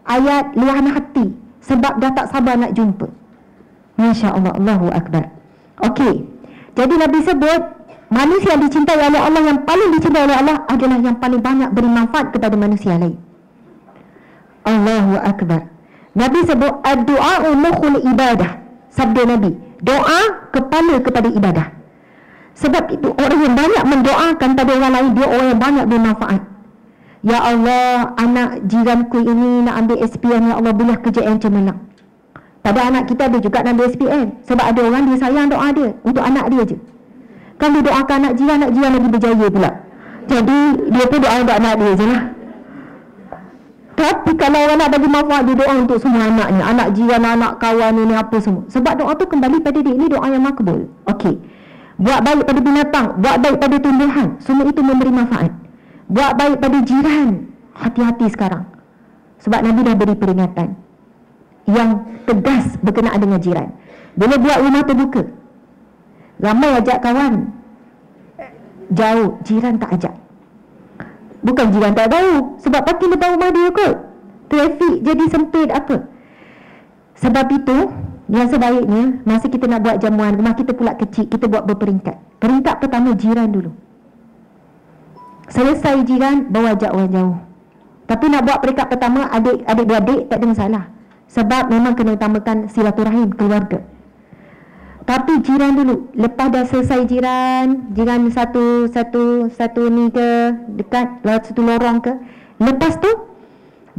ayat luahan hati, sebab dah tak sabar nak jumpa. Masya Allah, Allahu Akbar. Okey, jadi Nabi sebut manusia yang dicintai oleh Allah, yang paling dicintai oleh Allah adalah yang paling banyak beri manfaat kepada manusia lain. Allahu Akbar. Nabi sebut ad-du'a mukhul ibadah. Sabda Nabi, doa kepala kepada ibadah. Sebab itu orang yang banyak mendoakan pada orang lain, dia orang yang banyak bermanfaat. Ya Allah, anak jiranku ini nak ambil SPM, ya Allah boleh kerja yang cemerlang. Pada anak kita ada juga nak ambil SPM, sebab ada orang dia sayang doa dia untuk anak dia je. Kan dia doakan anak jiran lagi berjaya pula. Jadi dia pun doa untuk anak dia je lah. Tapi kalau orang nak bagi manfaat, dia doa untuk semua anaknya, anak jiran, anak kawan ini apa semua. Sebab doa tu kembali pada dia, ini doa yang makbul. Okey. Buat baik pada binatang, buat baik pada tumbuhan, semua itu memberi manfaat. Buat baik pada jiran, hati-hati sekarang. Sebab Nabi dah beri peringatan yang tegas berkenaan dengan jiran. Bila buat rumah terbuka, ramai ajak kawan, jauh, jiran tak ajak. Bukan jiran tak tahu, sebab parking depan rumah dia kot, trafik jadi sempit apa. Sebab itu yang sebaiknya, masa kita nak buat jamuan, rumah kita pula kecil, kita buat berperingkat. Peringkat pertama jiran dulu. Selesai jiran, bawa ajak orang jauh. Tapi nak buat peringkat pertama, adik-beradik tak ada masalah, sebab memang kena utamakan silaturahim keluarga. Tapi jiran dulu. Lepas dah selesai jiran satu ni ke dekat satu lorong ke, lepas tu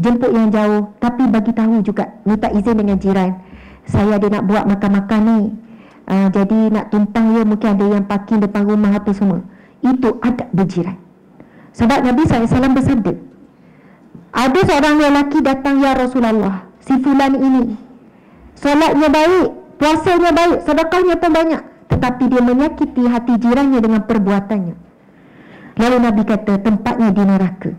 jemput yang jauh. Tapi bagi tahu juga, minta izin dengan jiran, saya ada nak buat makan-makan ni, jadi nak tumpang ya, mungkin ada yang parking depan rumah apa semua. Itu adab berjiran. Sebab Nabi SAW bersabda, ada seorang lelaki datang, ya Rasulullah, si fulan ini solatnya baik, puasanya baik, sedekahnya pun banyak, tetapi dia menyakiti hati jirannya dengan perbuatannya. Lalu Nabi kata, tempatnya di neraka.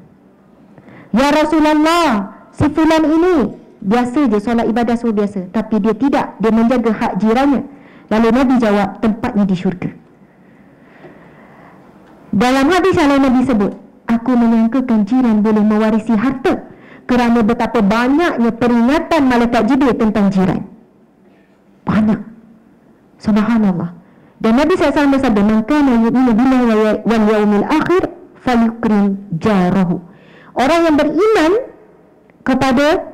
Ya Rasulullah, si fulan ini biasa je solat ibadah semua biasa, tapi dia tidak, dia menjaga hak jirannya. Lalu Nabi jawab, tempatnya di syurga. Dalam hadis yang lain Nabi sebut, aku menyangkakan jiran boleh mewarisi harta, kerana betapa banyaknya peringatan malaikat Jibril tentang jiran. Banyak. Subhanallah. Dan Nabi SAW bersabda, man kana yu'minu billahi wal yawmil akhir falyukrim jarahu. Orang yang beriman kepada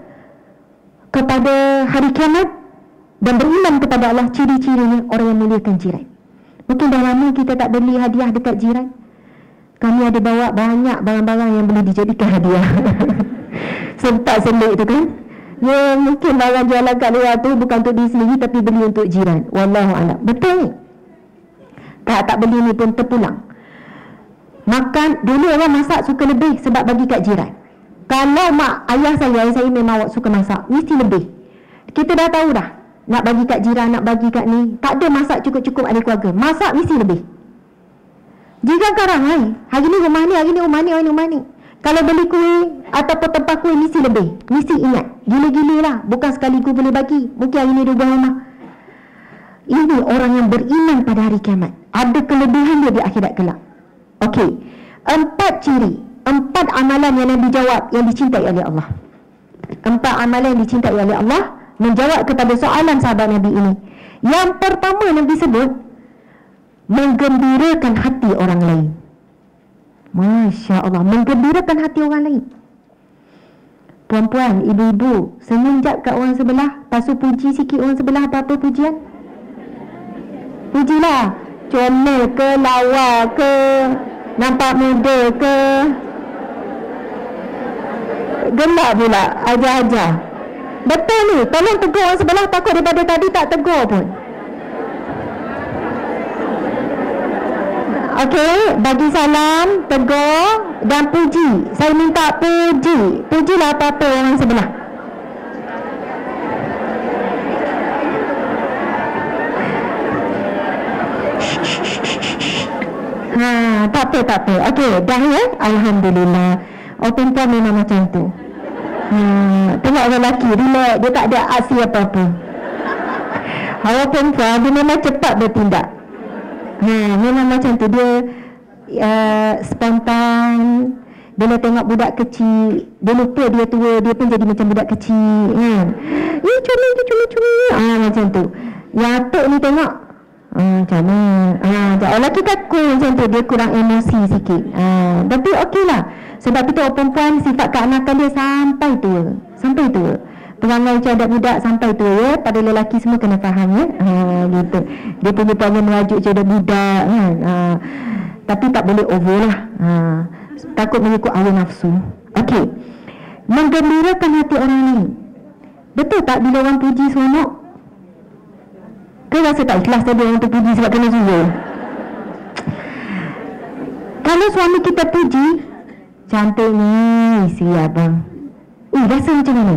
hari kiamat dan beriman kepada Allah, ciri-cirinya orang yang muliakan jiran. Mungkin dah lama kita tak beli hadiah dekat jiran. Kami ada bawa banyak barang-barang yang boleh dijadikan hadiah. Sempat selit tu kan. Ya, mungkin barang jualan kat luar tu bukan untuk diri sendiri, tapi beli untuk jiran. Wallahu a'lam. Betul ni? Tak beli ni pun terpulang. Makan, dulu orang masak suka lebih sebab bagi kat jiran. Kalau mak ayah saya memang suka masak, mesti lebih. Kita dah tahu dah, nak bagi kat jiran, nak bagi kat ni, tak ada masak cukup-cukup ahli keluarga. Masak mesti lebih. Jiran kan ramai, hari ni rumah ni, hari ni rumah ni, hari ni rumah ni. Kalau beli kuih ataupun tempat kuih mesti lebih. Mesti ingat, gila-gila lah, bukan sekaligus boleh bagi. Mungkin hari ni 2 buah rumah. Ini orang yang beriman pada hari kiamat, ada kelebihan dia di akhirat kelak. Okey, 4 ciri, 4 amalan yang Nabi jawab yang dicintai oleh Allah. 4 amalan yang dicintai oleh Allah menjawab kepada soalan sahabat Nabi ini. Yang pertama Nabi sebut, menggembirakan hati orang lain. Masya Allah, menggembirakan hati orang lain. Puan-puan, ibu-ibu, senyum jap kat orang sebelah, pasu puji sikit orang sebelah. Apa-apa pujian? Pujilah. Comel ke, lawa ke, nampak muda ke, gelap pula, ajar-ajar. Betul ni, tolong tegur orang sebelah, takut daripada tadi tak tegur pun. Okey, bagi salam, tegur dan puji. Saya minta puji. Pujilah apa-apa orang sebelah. Tak apa. Okey, dah ya. Alhamdulillah. Orang perempuan memang macam tu. Tengok orang lelaki, relax, dia tak ada aksi apa-apa. Orang perempuan, dia memang cepat bertindak. Memang macam tu. Dia spontan. Bila tengok budak kecil, dia lupa dia tua, dia pun jadi macam budak kecil kan. Cumi. Macam tu. Yang atuk ni tengok, macam mana? Orang lelaki takut macam tu, dia kurang emosi sikit. Tapi okey lah, sebab kita orang perempuan sifat keanakan dia sampai tua. Perangai macam budak sampai tua ya. Pada lelaki semua kena faham ya. Gitu. Dia punya perangai merajuk macam budak kan. Tapi tak boleh over lah. Takut mengikut hawa nafsu. Okey, menggembirakan hati orang lain. Betul tak bila orang puji seronok? Kau rasa tak ikhlas tadi orang terpuji sebab kena suruh? Kalau suami kita puji, cantik ni si abang, rasa macam mana?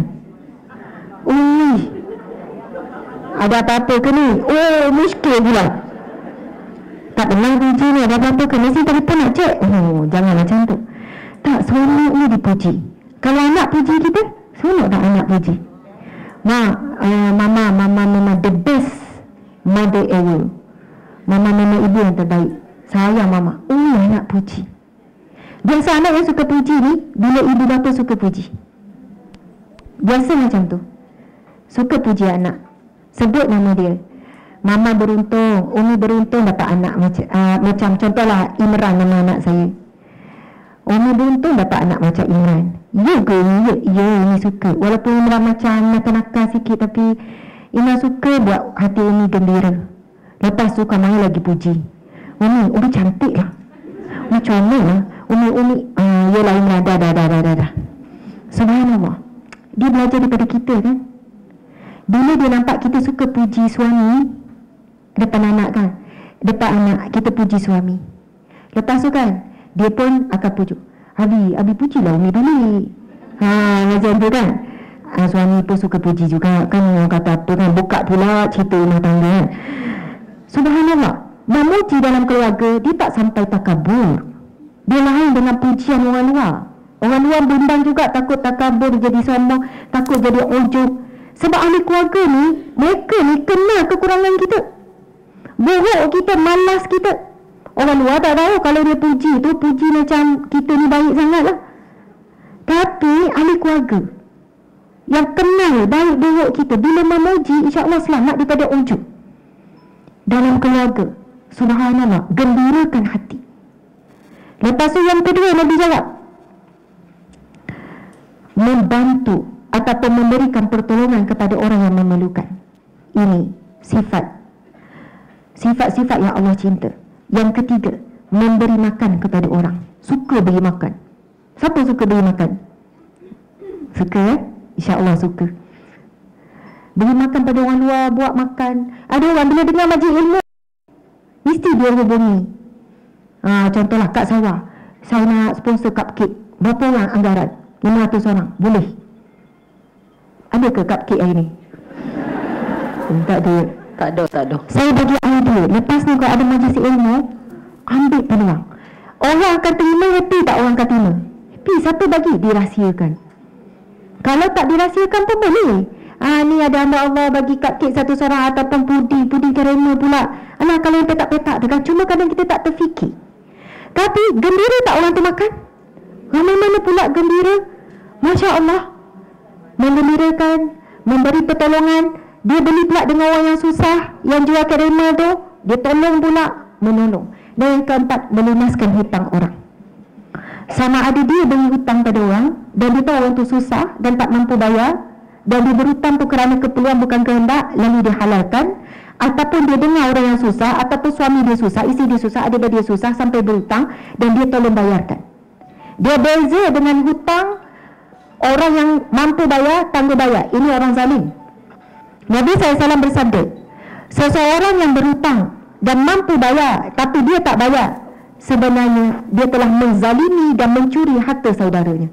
Ada apa-apa ke ni? Muskil pula. Tak pernah puji ni, ada apa-apa ke? Mesti telefon nak cek. Jangan macam tu. Tak, seronok ni dipuji. Kalau anak puji kita, seronok tak anak puji? Mama memang the best mother ever. Mama memang ibu yang terbaik. Sayang mama. Anak puji. Biasa anak yang suka puji ni, bila ibu bapa suka puji. Biasa macam tu. Suka puji anak. Sebut nama dia. Mama beruntung, Umi beruntung dapat anak macam contohlah Imran nama anak saya. Umi beruntung dapat anak macam Imran. Ya ke? Ya, Umi suka. Walaupun Imran macam nakal-nakal sikit, tapi Imran suka buat hati Umi gembira. Lepas tu kamu lagi puji. Umi cantik lah. Umi comel lah. Umi yelah Imran dah. Subhanallah. Dia belajar daripada kita kan. Bila dia nampak kita suka puji suami depan anak kan, depan anak kita puji suami, lepas tu kan dia pun akan pujuk, Abi pujilah Umi dulu. Macam tu kan. Suami pun suka puji juga kan. Orang kata apa kan, buka pula cerita rumah tangga kan. Subhanallah, memuji dalam keluarga dia tak sampai takabur. Dia lain dengan pujian orang luar. Orang luar bimbang juga, takut takabur, jadi sombong, takut jadi ujub. Sebab ahli keluarga ni, mereka ni kenal kekurangan kita, buruk kita, malas kita. Orang luar tak tahu kalau dia puji tu, puji macam kita ni baik sangat lah. Tapi ahli keluarga yang kenal baik buruk kita, bila memuji, insya-Allah selamat daripada ujub dalam keluarga. Subhanallah, gembirakan hati. Lepas tu yang kedua Nabi jawab, membantu ataupun memberikan pertolongan kepada orang yang memerlukan. Ini sifat-sifat yang Allah cinta. Yang ketiga, memberi makan kepada orang. Suka beri makan. Siapa suka beri makan? Suka ya? InsyaAllah suka. Beri makan pada orang luar, buat makan. Ada orang bila dengar majlis ilmu, mesti dia hubungi. Contohlah kat sawah, saya nak sponsor cupcake. Berapa orang anggaran? 500 orang. Boleh? Ada ke cupcake hari ni? Tak ada.
Tak ada.
Saya bagi idea. Lepas ni kalau ada majlis ilmu, ambil peluang. Orang akan terima, happy tak orang akan terima? Happy. Siapa bagi? Dirahsiakan. Kalau tak dirahsiakan pun boleh. Ni ada hamba Allah bagi cupcake satu seorang, ataupun puding caramel pula. Alah, kalau yang petak-petak tu kan. Cuma kadang kita tak terfikir. Tapi gembira tak orang tu makan? Ramai mana pula gembira? Masya Allah. Menggembirakan, memberi pertolongan. Dia beli pula dengan orang yang susah, yang jual caramel tu, dia tolong pula, menolong. Dan yang keempat, melunaskan hutang orang. Sama ada dia beri hutang pada orang, dan dia tahu orang tu susah dan tak mampu bayar, dan dia berhutang tu kerana keperluan bukan kehendak, lalu dia halalkan. Ataupun dia dengar orang yang susah, ataupun suami dia susah, isteri dia susah, adik-beradik dia susah sampai berhutang, dan dia tolong bayarkan. Dia beza dengan hutang orang yang mampu bayar, tangguh bayar. Ini orang zalim. Nabi SAW bersabda, seseorang yang berhutang dan mampu bayar tapi dia tak bayar, sebenarnya dia telah menzalimi dan mencuri harta saudaranya.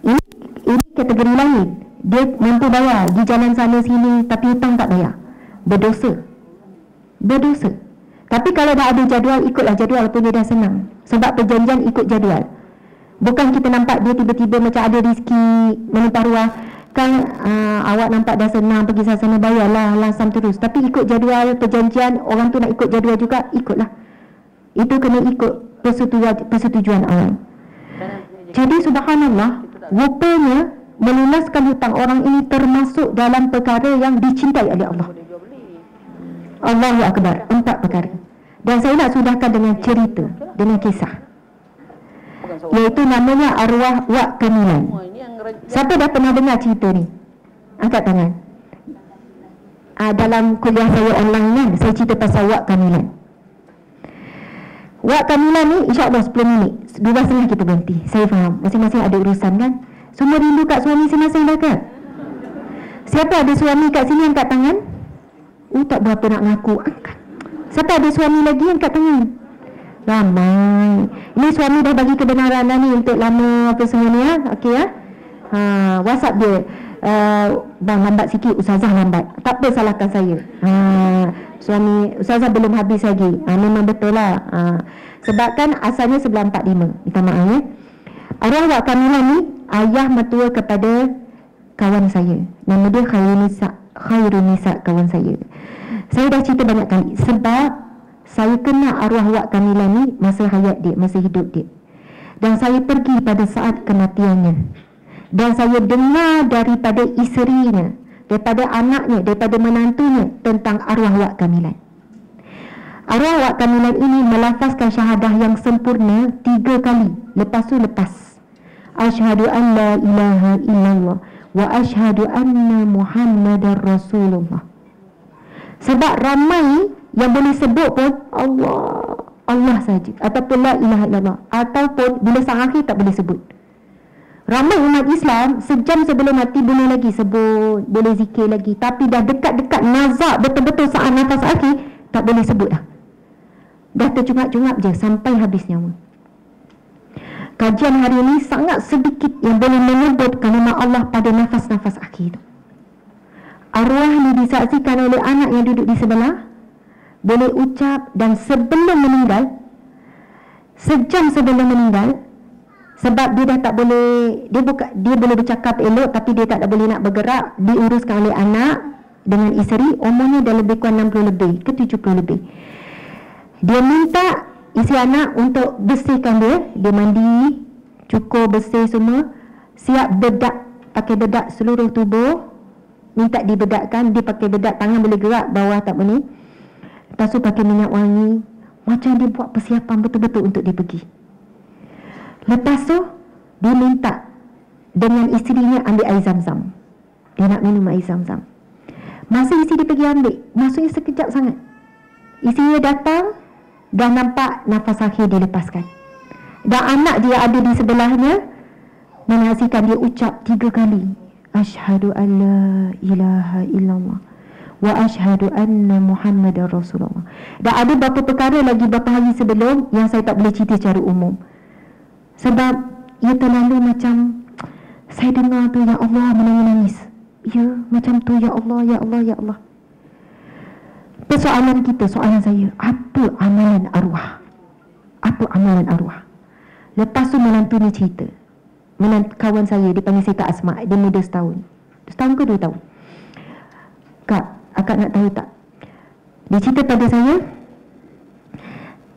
Ini kategori lain. Dia mampu bayar, di jalan sana sini tapi hutang tak bayar. Berdosa. Tapi kalau dah ada jadual, ikutlah jadual pun dia dah senang. Sebab perjanjian ikut jadual. Bukan kita nampak dia tiba-tiba macam ada rezeki melimpah ruah. Kan awak nampak dah senang pergi sana bayarlah langsam terus. Tapi ikut jadual perjanjian, orang tu nak ikut jadual juga, ikutlah. Itu kena ikut persetujuan awal. Jadi subhanallah, rupanya melunaskan hutang orang ini termasuk dalam perkara yang dicintai oleh Allah. Allahu Akbar. 4 perkara. Dan saya nak sudahkan dengan cerita, dengan kisah, iaitu namanya arwah Wak Kamilan. Siapa dah pernah dengar cerita ni? Angkat tangan. Dalam kuliah saya online kan, saya cerita pasal Wak Kamilan. Wak Kamilan ni insyaAllah 10 minit 12.30 kita berhenti. Saya faham, masing-masing ada urusan kan. Semua rindu kat suami masing-masing dah kan? Siapa ada suami kat sini angkat tangan? Tak berapa nak ngaku. Angkat. Siapa ada suami lagi angkat tangan? Ramai. Ini suami dah bagi kebenaran dah ni untuk lama apa semua ni ya. Okey ya. WhatsApp dia. Bang lambat sikit, Ustazah lambat. Tak apa salahkan saya. Suami Ustazah belum habis lagi. Memang betul lah. Sebab kan asalnya 11.45. Minta maaf ya. Arwah Wak Kamilan ni ayah mertua kepada kawan saya. Nama dia Khairun Nisa kawan saya. Saya dah cerita banyak kali sebab saya kenal arwah Wak Kamilan ni masa hayat dia, masa hidup dia. Dan saya pergi pada saat kematiannya. Dan saya dengar daripada isterinya, daripada anaknya, daripada menantunya tentang arwah Wak Kamilan. Arwah Wak Kamilan ini melafazkan syahadah yang sempurna 3 kali. Lepas tu lepas. Asyhadu an la ilaha illallah wa asyhadu anna Muhammadar Rasulullah. Sebab ramai yang boleh sebut pun Allah saja, ataupun la ilaha illallah, ataupun bila sang akhir tak boleh sebut. Ramai umat Islam sejam sebelum mati boleh lagi sebut, boleh zikir lagi, tapi dah dekat-dekat nazak betul-betul saat nafas akhir tak boleh sebut dah. Dah tercungap-cungap je sampai habis nyawa. Kajian hari ini sangat sedikit yang boleh menyebut kalimat Allah pada nafas-nafas akhir. Arwah ni disaksikan oleh anak yang duduk di sebelah, boleh ucap, dan sebelum meninggal, sejam sebelum meninggal, sebab dia dah tak boleh, dia boleh bercakap elok tapi dia tak boleh nak bergerak, diuruskan oleh anak dengan isteri, umurnya dah lebih kurang 60 lebih ke 70 lebih. Dia minta isi anak untuk bersihkan dia mandi, cukur, bersih semua, siap bedak, pakai bedak seluruh tubuh, minta dibedakkan, dia pakai bedak, tangan boleh gerak, bawah tak boleh. Lepas tu pakai minyak wangi, macam dia buat persiapan betul-betul untuk dia pergi. Lepas tu dia minta dengan isterinya ambil air zam-zam. Dia nak minum air zam-zam. Masa isteri dia pergi ambil, maksudnya sekejap sangat, isteri dia datang, dah nampak nafas akhir dilepaskan. Dan anak dia ada di sebelahnya menyaksikan dia ucap 3 kali, asyhadu an la ilaha illallah wa asyhadu anna Muhammadar Rasulullah. Dan ada beberapa perkara lagi beberapa hari sebelum yang saya tak boleh cerita secara umum. Sebab ia terlalu macam, saya dengar tu, ya Allah, menangis. Ya, macam tu, ya Allah, ya Allah, ya Allah. Persoalan kita, soalan saya, apa amalan arwah? Apa amalan arwah? Lepas tu menantu ni cerita, kawan saya, dia panggil saya Kak Asma, dia muda setahun ke 2 tahun. Kak, akak nak tahu tak, dia cerita pada saya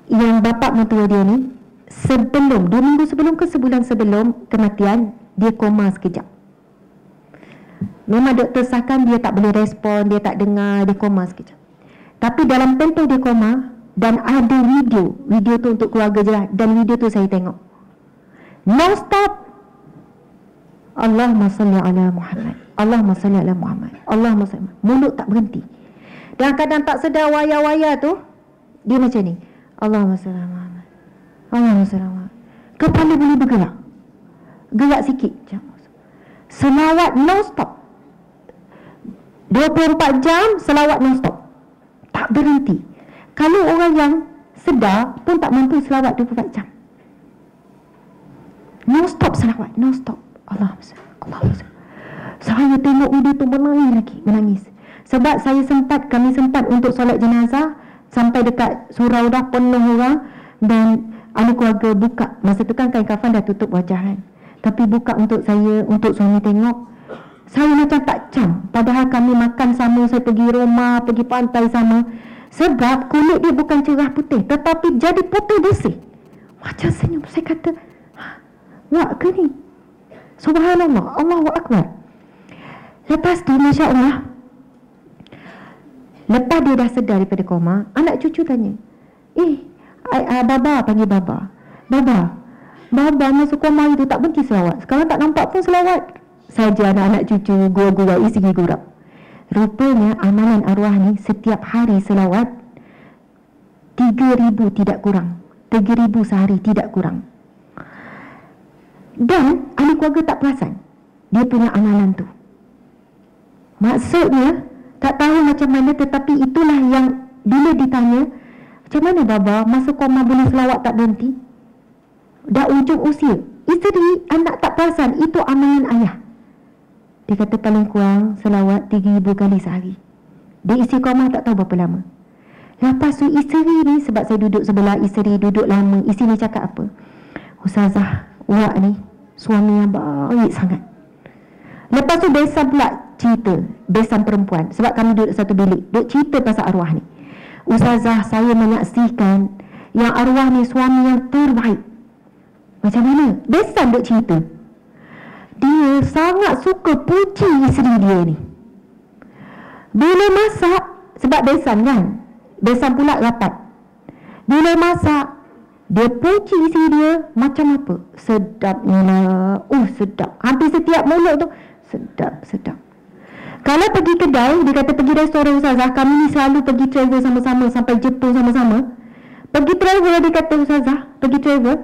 yang bapak mertua dia ni sebelum 2 minggu sebelum ke sebulan sebelum kematian, dia koma sekejap. Memang doktor sahkan dia tak boleh respon, dia tak dengar, dia koma sekejap. Tapi dalam tempoh dia koma, dan ada video tu untuk keluarga je lah, dan video tu saya tengok non stop, Allahumma salli ala Muhammad, Allahumma salli ala Muhammad, Allahumma salli, mulut tak berhenti. Dan kadang tak sedar waya-waya tu dia macam ni, Allahumma salli ala Muhammad, Allahumma salli ala Muhammad. Kepala boleh bergerak, gerak sikit macam selawat non stop, 24 jam selawat non stop, tak berhenti. Kalau orang yang sedar pun tak mampu selawat 24 jam, non stop selawat, non stop, Allahumma salli, Allahumma salli. Saya tengok video tu menangis. Sebab kami sempat untuk solat jenazah, sampai dekat surau dah penuh orang, dan ahli keluarga buka. Masa tu kan kain kafan dah tutup wajah kan, tapi buka untuk saya, untuk suami tengok. Saya macam tak cam, padahal kami makan sama, saya pergi rumah, pergi pantai sama. Sebab kulit dia bukan cerah putih, tetapi jadi putih bersih, macam senyum. Saya kata, wak ke ni? Subhanallah, Allahu Akbar. Lepas tu, Masya Allah, lepas dia dah sedar daripada koma, anak cucu tanya, Baba, panggil Baba, Baba masuk koma itu tak berhenti selawat, sekarang tak nampak pun selawat. Saja anak-anak cucu gurau-gurau, isi gurau. Rupanya amalan arwah ni setiap hari selawat 3,000 tidak kurang, 3,000 sehari tidak kurang. Dan ahli keluarga tak perasan dia punya amalan tu. Maksudnya tak tahu macam mana, tetapi itulah yang bila ditanya, macam mana Baba masa koma boleh selawat tak berhenti, dah ujung usia, isteri, anak tak perasan itu amalan ayah. Dia kata paling kurang selawat 3,000 kali sehari. Dia isi koma tak tahu berapa lama. Lepas tu isteri ni, sebab saya duduk sebelah isteri, duduk lama, isteri ni cakap apa, Ustazah, wak ni suami yang baik sangat. Lepas tu besan pula cerita, besan perempuan, sebab kami duduk satu bilik, duduk cerita pasal arwah ni. Ustazah, saya menyaksikan yang arwah ni suami yang terbaik. Macam mana? Besan duduk cerita, dia sangat suka puji isteri dia ni. Bila masak, sebab besan kan, besan pula rapat, bila masak dia puji isteri dia macam apa, sedapnya lah, sedap, hampir setiap mulut tu sedap. Kalau pergi kedai, dia kata pergi restoran Ustazah, kami ni selalu pergi travel sama-sama, sampai Jepun sama-sama. Pergi travel, dia kata Ustazah, pergi travel,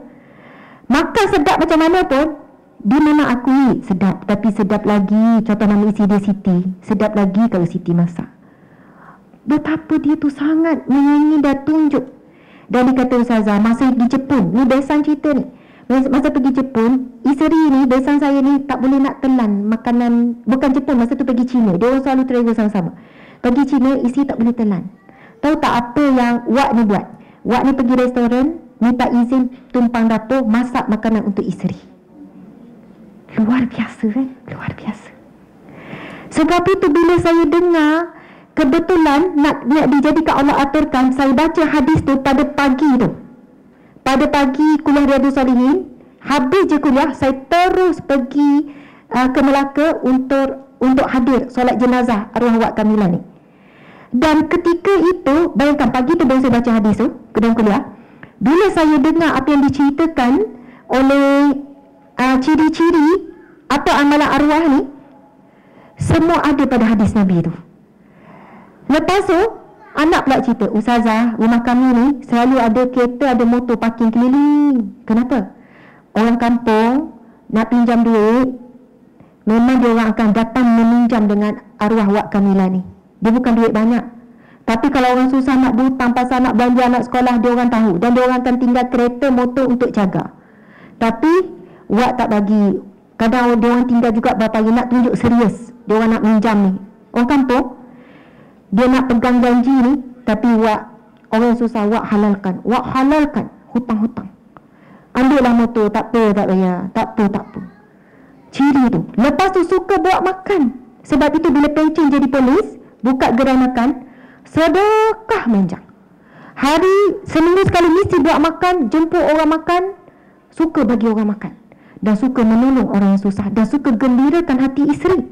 makan sedap macam mana pun, dia memang akui sedap, tapi sedap lagi, contoh nama isi dia Siti, sedap lagi kalau Siti masak. Betapa dia tu sangat menyanyi dan tunjuk. Dan dia kata Ustazah, masa di Jepun, ni besan cerita ni, masa pergi Jepun, isteri ni, besan saya ni tak boleh nak telan makanan, bukan Jepun, masa tu pergi China, dia orang selalu travel sama-sama. Pergi China, isteri tak boleh telan. Tahu tak apa yang Wak ni buat? Wak ni pergi restoran, minta izin tumpang dapur, masak makanan untuk isteri. Luar biasa kan? Luar biasa. Sebab itu bila saya dengar, kebetulan nak dijadikan Allah aturkan, saya baca hadis tu pada pagi tu. Pada pagi kuliah Riyadhus Shalihin, habis je kuliah, saya terus pergi ke Melaka untuk hadir solat jenazah arwah Wak Kamilah ni. Dan ketika itu, bayangkan pagi tu baru saya baca hadis tu dalam kuliah. Bila saya dengar apa yang diceritakan oleh ciri-ciri atau amalan arwah ni, semua ada pada hadis Nabi tu. Lepas tu anak pula cerita, Ustazah, rumah kami ni selalu ada kereta, ada motor parking keliling. Kenapa? Orang kampung nak pinjam duit, memang dia orang akan datang meminjam dengan arwah Wak Kamilah ni. Dia bukan duit banyak, tapi kalau orang susah nak berhutang pasal nak belanja anak sekolah, dia orang tahu, dan dia orang akan tinggal kereta motor untuk jaga. Tapi wak tak bagi. Kadang dia orang tinggal juga berapa hari nak tunjuk serius. Dia orang nak minjam ni. Orang kampung, dia nak pegang janji ni, tapi wak, orang susah, wak halalkan. Wak halalkan hutang-hutang. Ambillah motor, tak apa, tak bayar. Tak apa. Ciri tu. Lepas tu suka bawa makan. Sebab itu bila pencen jadi polis, buka gerai makan, sedekah manjang. Hari seminggu sekali mesti bawa makan, jemput orang makan, suka bagi orang makan, dan suka menolong orang yang susah, dan suka gembirakan hati isteri,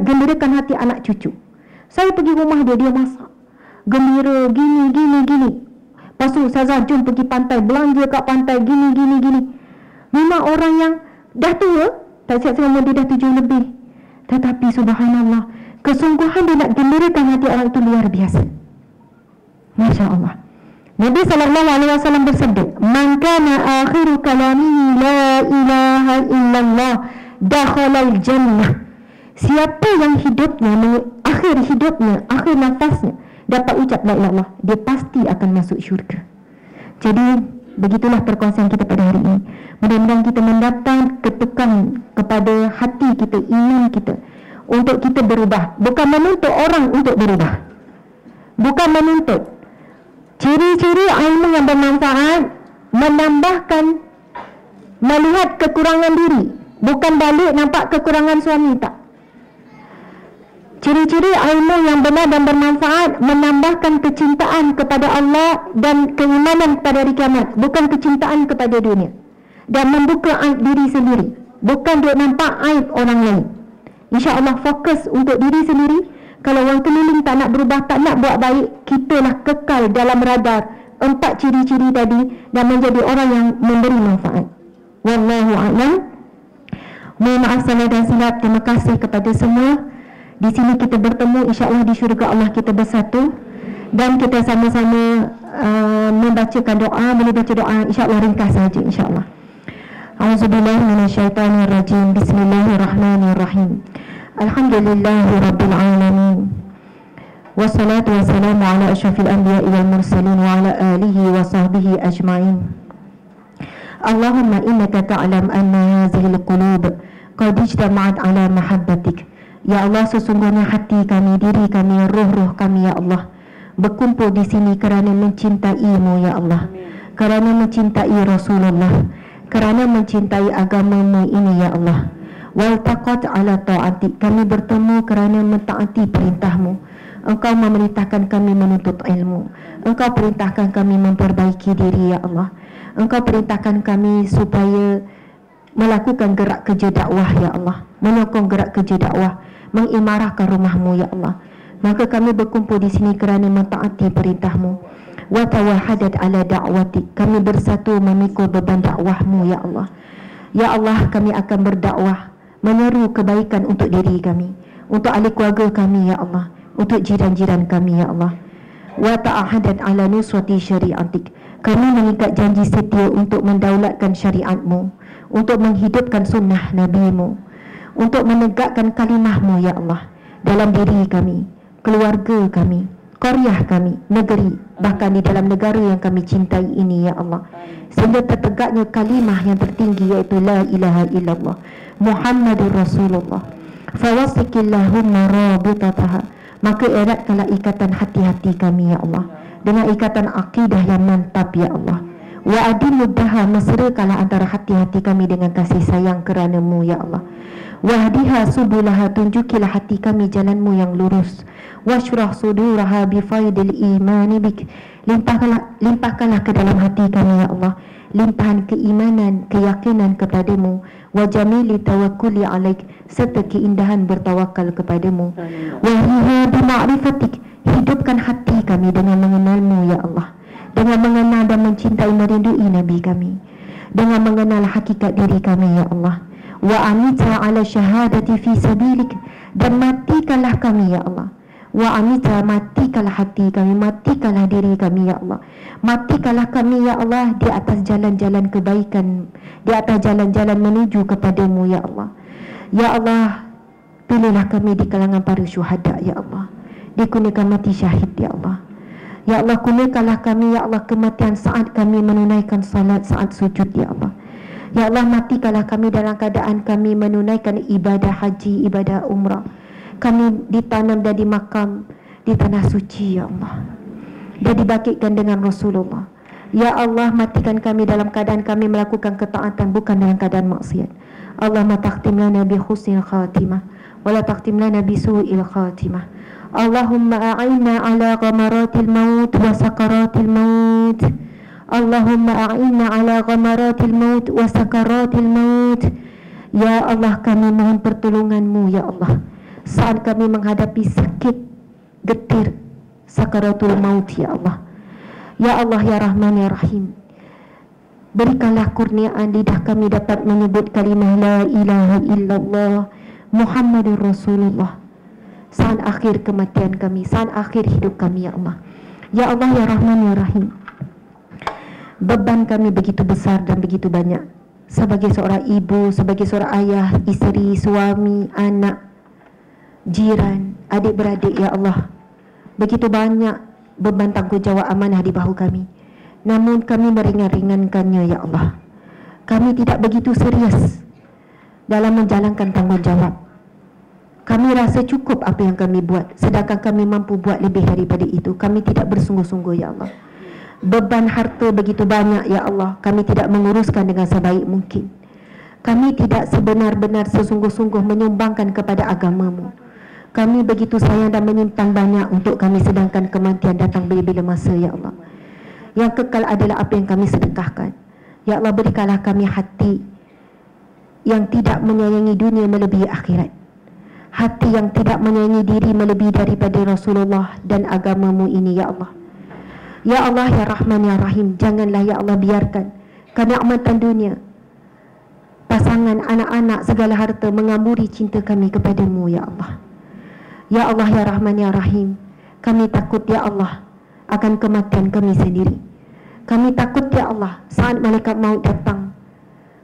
gembirakan hati anak cucu. Saya pergi rumah dia, dia masak gembira, gini. Lepas tu Ustazah, jom pergi pantai, belanja kat pantai, gini. Memang orang yang dah tua, tak siap selama dia dah 7 lebih, tetapi subhanallah, kesungguhan dia nak gembirakan hati orang itu luar biasa. Masya Allah. Nabi SAW bersabda, "Man kana akhiru kalamihi la ilaha illallah dakhalal jannah." Siapa yang akhir nafasnya dapat ucap la ilaha illallah, dia pasti akan masuk syurga. Jadi begitulah perkongsian kita pada hari ini. Mudah-mudahan kita mendapat ketukan kepada hati kita, iman kita, untuk kita berubah. Bukan menuntut orang untuk berubah, bukan menuntut. Ciri-ciri ilmu yang bermanfaat, menambahkan, melihat kekurangan diri, bukan balik nampak kekurangan suami, tak. Ciri-ciri ilmu yang benar dan bermanfaat, menambahkan kecintaan kepada Allah dan keimanan kepada hari kiamat, bukan kecintaan kepada dunia, dan membuka aib diri sendiri, bukan duk nampak aib orang lain. InsyaAllah fokus untuk diri sendiri. Kalau orang keliling tak nak berubah, tak nak buat baik, kitalah kekal dalam radar 4 ciri-ciri tadi dan menjadi orang yang memberi manfaat. Wallahu a'lam. Mohon maaf salah dan silap. Terima kasih kepada semua. Di sini kita bertemu, insyaAllah di syurga Allah kita bersatu, dan kita sama-sama membacakan doa. Boleh baca doa, insyaAllah ringkas saja, insyaAllah. A'udzubillahi minasyaitanirrajim. Bismillahirrahmanirrahim. Alhamdulillahi rabbil alamin. Wassalatu wassalamu ala asyrafil anbiya'i wal mursalin wa ala alihi wa sahbihi ajma'in. Allahumma innaka ta'lam anna hazihil qulub qad ijtama'at ala mahabbatik. Ya Allah, sesungguhnya hati kami, diri kami, roh-roh kami, ya Allah, berkumpul di sini kerana mencintai-Mu, ya Allah, kerana mencintai Rasulullah, kerana mencintai agama-Mu ini, ya Allah. Waltaqat ala ta'atik, kami bertemu kerana mentaati perintah-Mu. Engkau memerintahkan kami menuntut ilmu, Engkau perintahkan kami memperbaiki diri, ya Allah. Engkau perintahkan kami supaya melakukan gerak kerja dakwah, ya Allah, menyokong gerak kerja dakwah, mengimarahkan rumah-Mu, ya Allah. Maka kami berkumpul di sini kerana mentaati perintah-Mu. Wa tawahadat ala da'watik, kami bersatu memikul beban dakwah-Mu, ya Allah. Ya Allah, kami akan berdakwah, menyeru kebaikan untuk diri kami, untuk ahli keluarga kami, ya Allah, untuk jiran-jiran kami, ya Allah. Wa ta'ahadat ala nusrati syari'atik, kami mengikat janji setia untuk mendaulatkan syariat-Mu, untuk menghidupkan sunnah Nabi-Mu, untuk menegakkan kalimah-Mu, ya Allah, dalam diri kami, keluarga kami, qaryah kami, negeri, bahkan di dalam negara yang kami cintai ini, ya Allah, sehingga tertegaknya kalimah yang tertinggi, iaitu la ilaha illallah Muhammadur Rasulullah. Fawasiqillahumma rabitataha, maka eratkanlah ikatan hati-hati kami, ya Allah, dengan ikatan akidah yang mantap, ya Allah. Wa adimuddaha, mesrakanlah antara hati-hati kami dengan kasih sayang kerana-Mu, ya Allah. Wahdiha subulaha, tunjukilah hati kami jalan-Mu yang lurus. Washrah suduraha bifaidil imani bik, limpahkanlah ke dalam hati kami, ya Allah, limpahan keimanan, keyakinan kepadamu. Wa jamili tawakkuli alaik, serta keindahan bertawakal kepadamu. Wahiha bima'rifatik, hidupkan hati kami dengan mengenal-Mu, ya Allah, dengan mengenal dan mencintai merindui Nabi kami, dengan mengenal hakikat diri kami, ya Allah. Wa amita ala syahadati fi sabilik, dan matikanlah kami, ya Allah. Wa amita, matikanlah hati kami, matikanlah diri kami, ya Allah, matikanlah kami, ya Allah, di atas jalan-jalan kebaikan, di atas jalan-jalan menuju kepadamu, ya Allah. Ya Allah, pilihlah kami di kalangan para syuhada, ya Allah, dikurniakan mati syahid, ya Allah. Ya Allah, kurniakanlah kami, ya Allah, kematian saat kami menunaikan salat, saat sujud, ya Allah. Ya Allah, matikanlah kami dalam keadaan kami menunaikan ibadah haji, ibadah umrah. Kami ditanam dan dimakam di tanah suci, ya Allah, dan dibangkitkan dengan Rasulullah. Ya Allah, matikan kami dalam keadaan kami melakukan ketaatan, bukan dalam keadaan maksiat. Allahumma takhtim lana bi husnil khatimah wa la takhtim lana bi su'il khatimah. Allahumma a'inna ala ghamaratil maut wa sakaratil maut. Allahumma a'inna ala ghamaratil maut wa sakaratil maut. Ya Allah, kami mohon pertolongan-Mu, ya Allah, saat kami menghadapi sakit, getir, sakaratul maut, ya Allah. Ya Allah, ya Rahman, ya Rahim, berikanlah kurniaan lidah kami dapat menyebut kalimah la ilaha illallah Muhammadur Rasulullah saat akhir kematian kami, saat akhir hidup kami, ya Allah. Ya Allah, ya Rahman, ya Rahim, beban kami begitu besar dan begitu banyak. Sebagai seorang ibu, sebagai seorang ayah, isteri, suami, anak, jiran, adik-beradik, ya Allah, begitu banyak beban tanggungjawab amanah di bahu kami. Namun kami meringan-ringankannya, ya Allah. Kami tidak begitu serius dalam menjalankan tanggungjawab. Kami rasa cukup apa yang kami buat, sedangkan kami mampu buat lebih daripada itu. Kami tidak bersungguh-sungguh, ya Allah. Beban harta begitu banyak, ya Allah, kami tidak menguruskan dengan sebaik mungkin. Kami tidak sebenar-benar sesungguh-sungguh menyumbangkan kepada agama-Mu. Kami begitu sayang dan menyimpan banyak untuk kami, sedangkan kematian datang bila-bila masa, ya Allah. Yang kekal adalah apa yang kami sedekahkan. Ya Allah, berikanlah kami hati yang tidak menyayangi dunia melebihi akhirat, hati yang tidak menyayangi diri melebihi daripada Rasulullah dan agama-Mu ini, ya Allah. Ya Allah, ya Rahman, ya Rahim, janganlah, ya Allah, biarkan kenikmatan dunia, pasangan, anak-anak, segala harta mengamburi cinta kami kepadamu, ya Allah. Ya Allah, ya Rahman, ya Rahim, kami takut, ya Allah, akan kematian kami sendiri. Kami takut, ya Allah, saat malaikat maut datang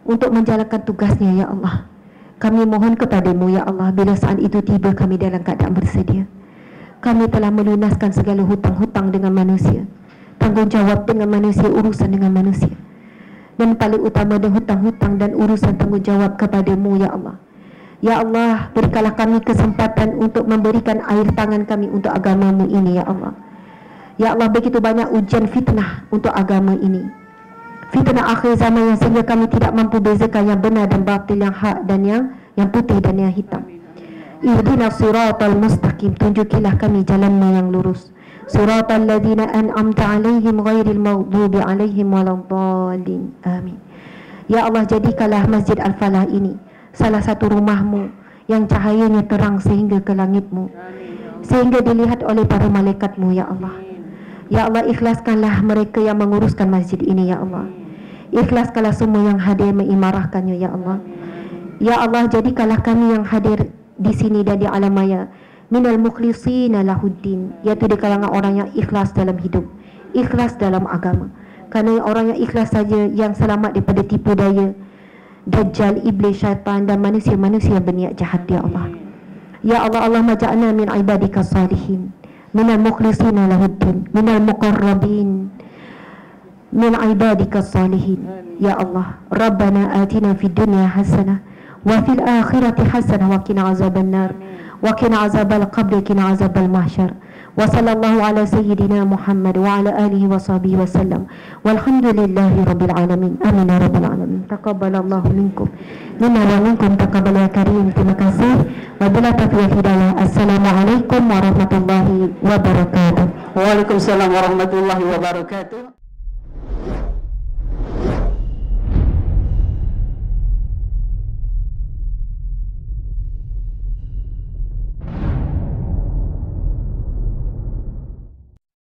untuk menjalankan tugasnya, ya Allah. Kami mohon kepadamu, ya Allah, bila saat itu tiba kami dalam keadaan bersedia. Kami telah melunaskan segala hutang-hutang dengan manusia, tanggungjawab dengan manusia, urusan dengan manusia, dan paling utama dengan hutang-hutang dan urusan tanggungjawab kepadamu, ya Allah. Ya Allah, berikanlah kami kesempatan untuk memberikan air tangan kami untuk agama-Mu ini, ya Allah. Ya Allah, begitu banyak ujian fitnah untuk agama ini, fitnah akhir zaman yang sehingga kami tidak mampu bezakan yang benar dan batil, yang hak dan yang putih dan yang hitam. Ihdinas siratal mustaqim, tunjukilah kami jalan-Mu yang lurus. Siratal ladzina an'amta 'alaihim ghairil maghdubi 'alaihim waladdallin. Amin. Ya Allah, jadikanlah Masjid Al-Falah ini salah satu rumah-Mu yang cahayanya terang sehingga ke langit-Mu, sehingga dilihat oleh para malaikat-Mu, ya Allah. Ya Allah, ikhlaskanlah mereka yang menguruskan masjid ini, ya Allah. Ikhlaskanlah semua yang hadir mengimarahkannya, ya Allah. Ya Allah, jadikanlah kami yang hadir di sini dan di alam maya minal mukhlisina lahuddin, yaitu di kalangan orang yang ikhlas dalam hidup, ikhlas dalam agama. Kerana orang yang ikhlas saja yang selamat daripada tipu daya Dajjal, iblis, syaitan dan manusia-manusia berniat jahat, ya Allah. Ya Allah, Allahumma ja'alna min ibadika salihin, minal mukhlisina lahuddin, minal muqarrabin, min ibadika salihin. Ya Allah, Rabbana atina fid dunya hasanah wa fil akhirati hasanah wa qina azabannar wa qina azabal qabri wa qina azabal mahsyar. Wa sallallahu ala sayyidina Muhammad wa ala alihi wa sahbihi wa sallam. Walhamdulillahi rabbil alamin. Amin ya rabbal alamin. Taqabbalallahu minkum minna wa minkum taqabbal ya karim. Terima kasih. Wabillahi taufiq wal hidayah. Assalamualaikum warahmatullahi wabarakatuh.
Waalaikumsalam warahmatullahi wabarakatuh.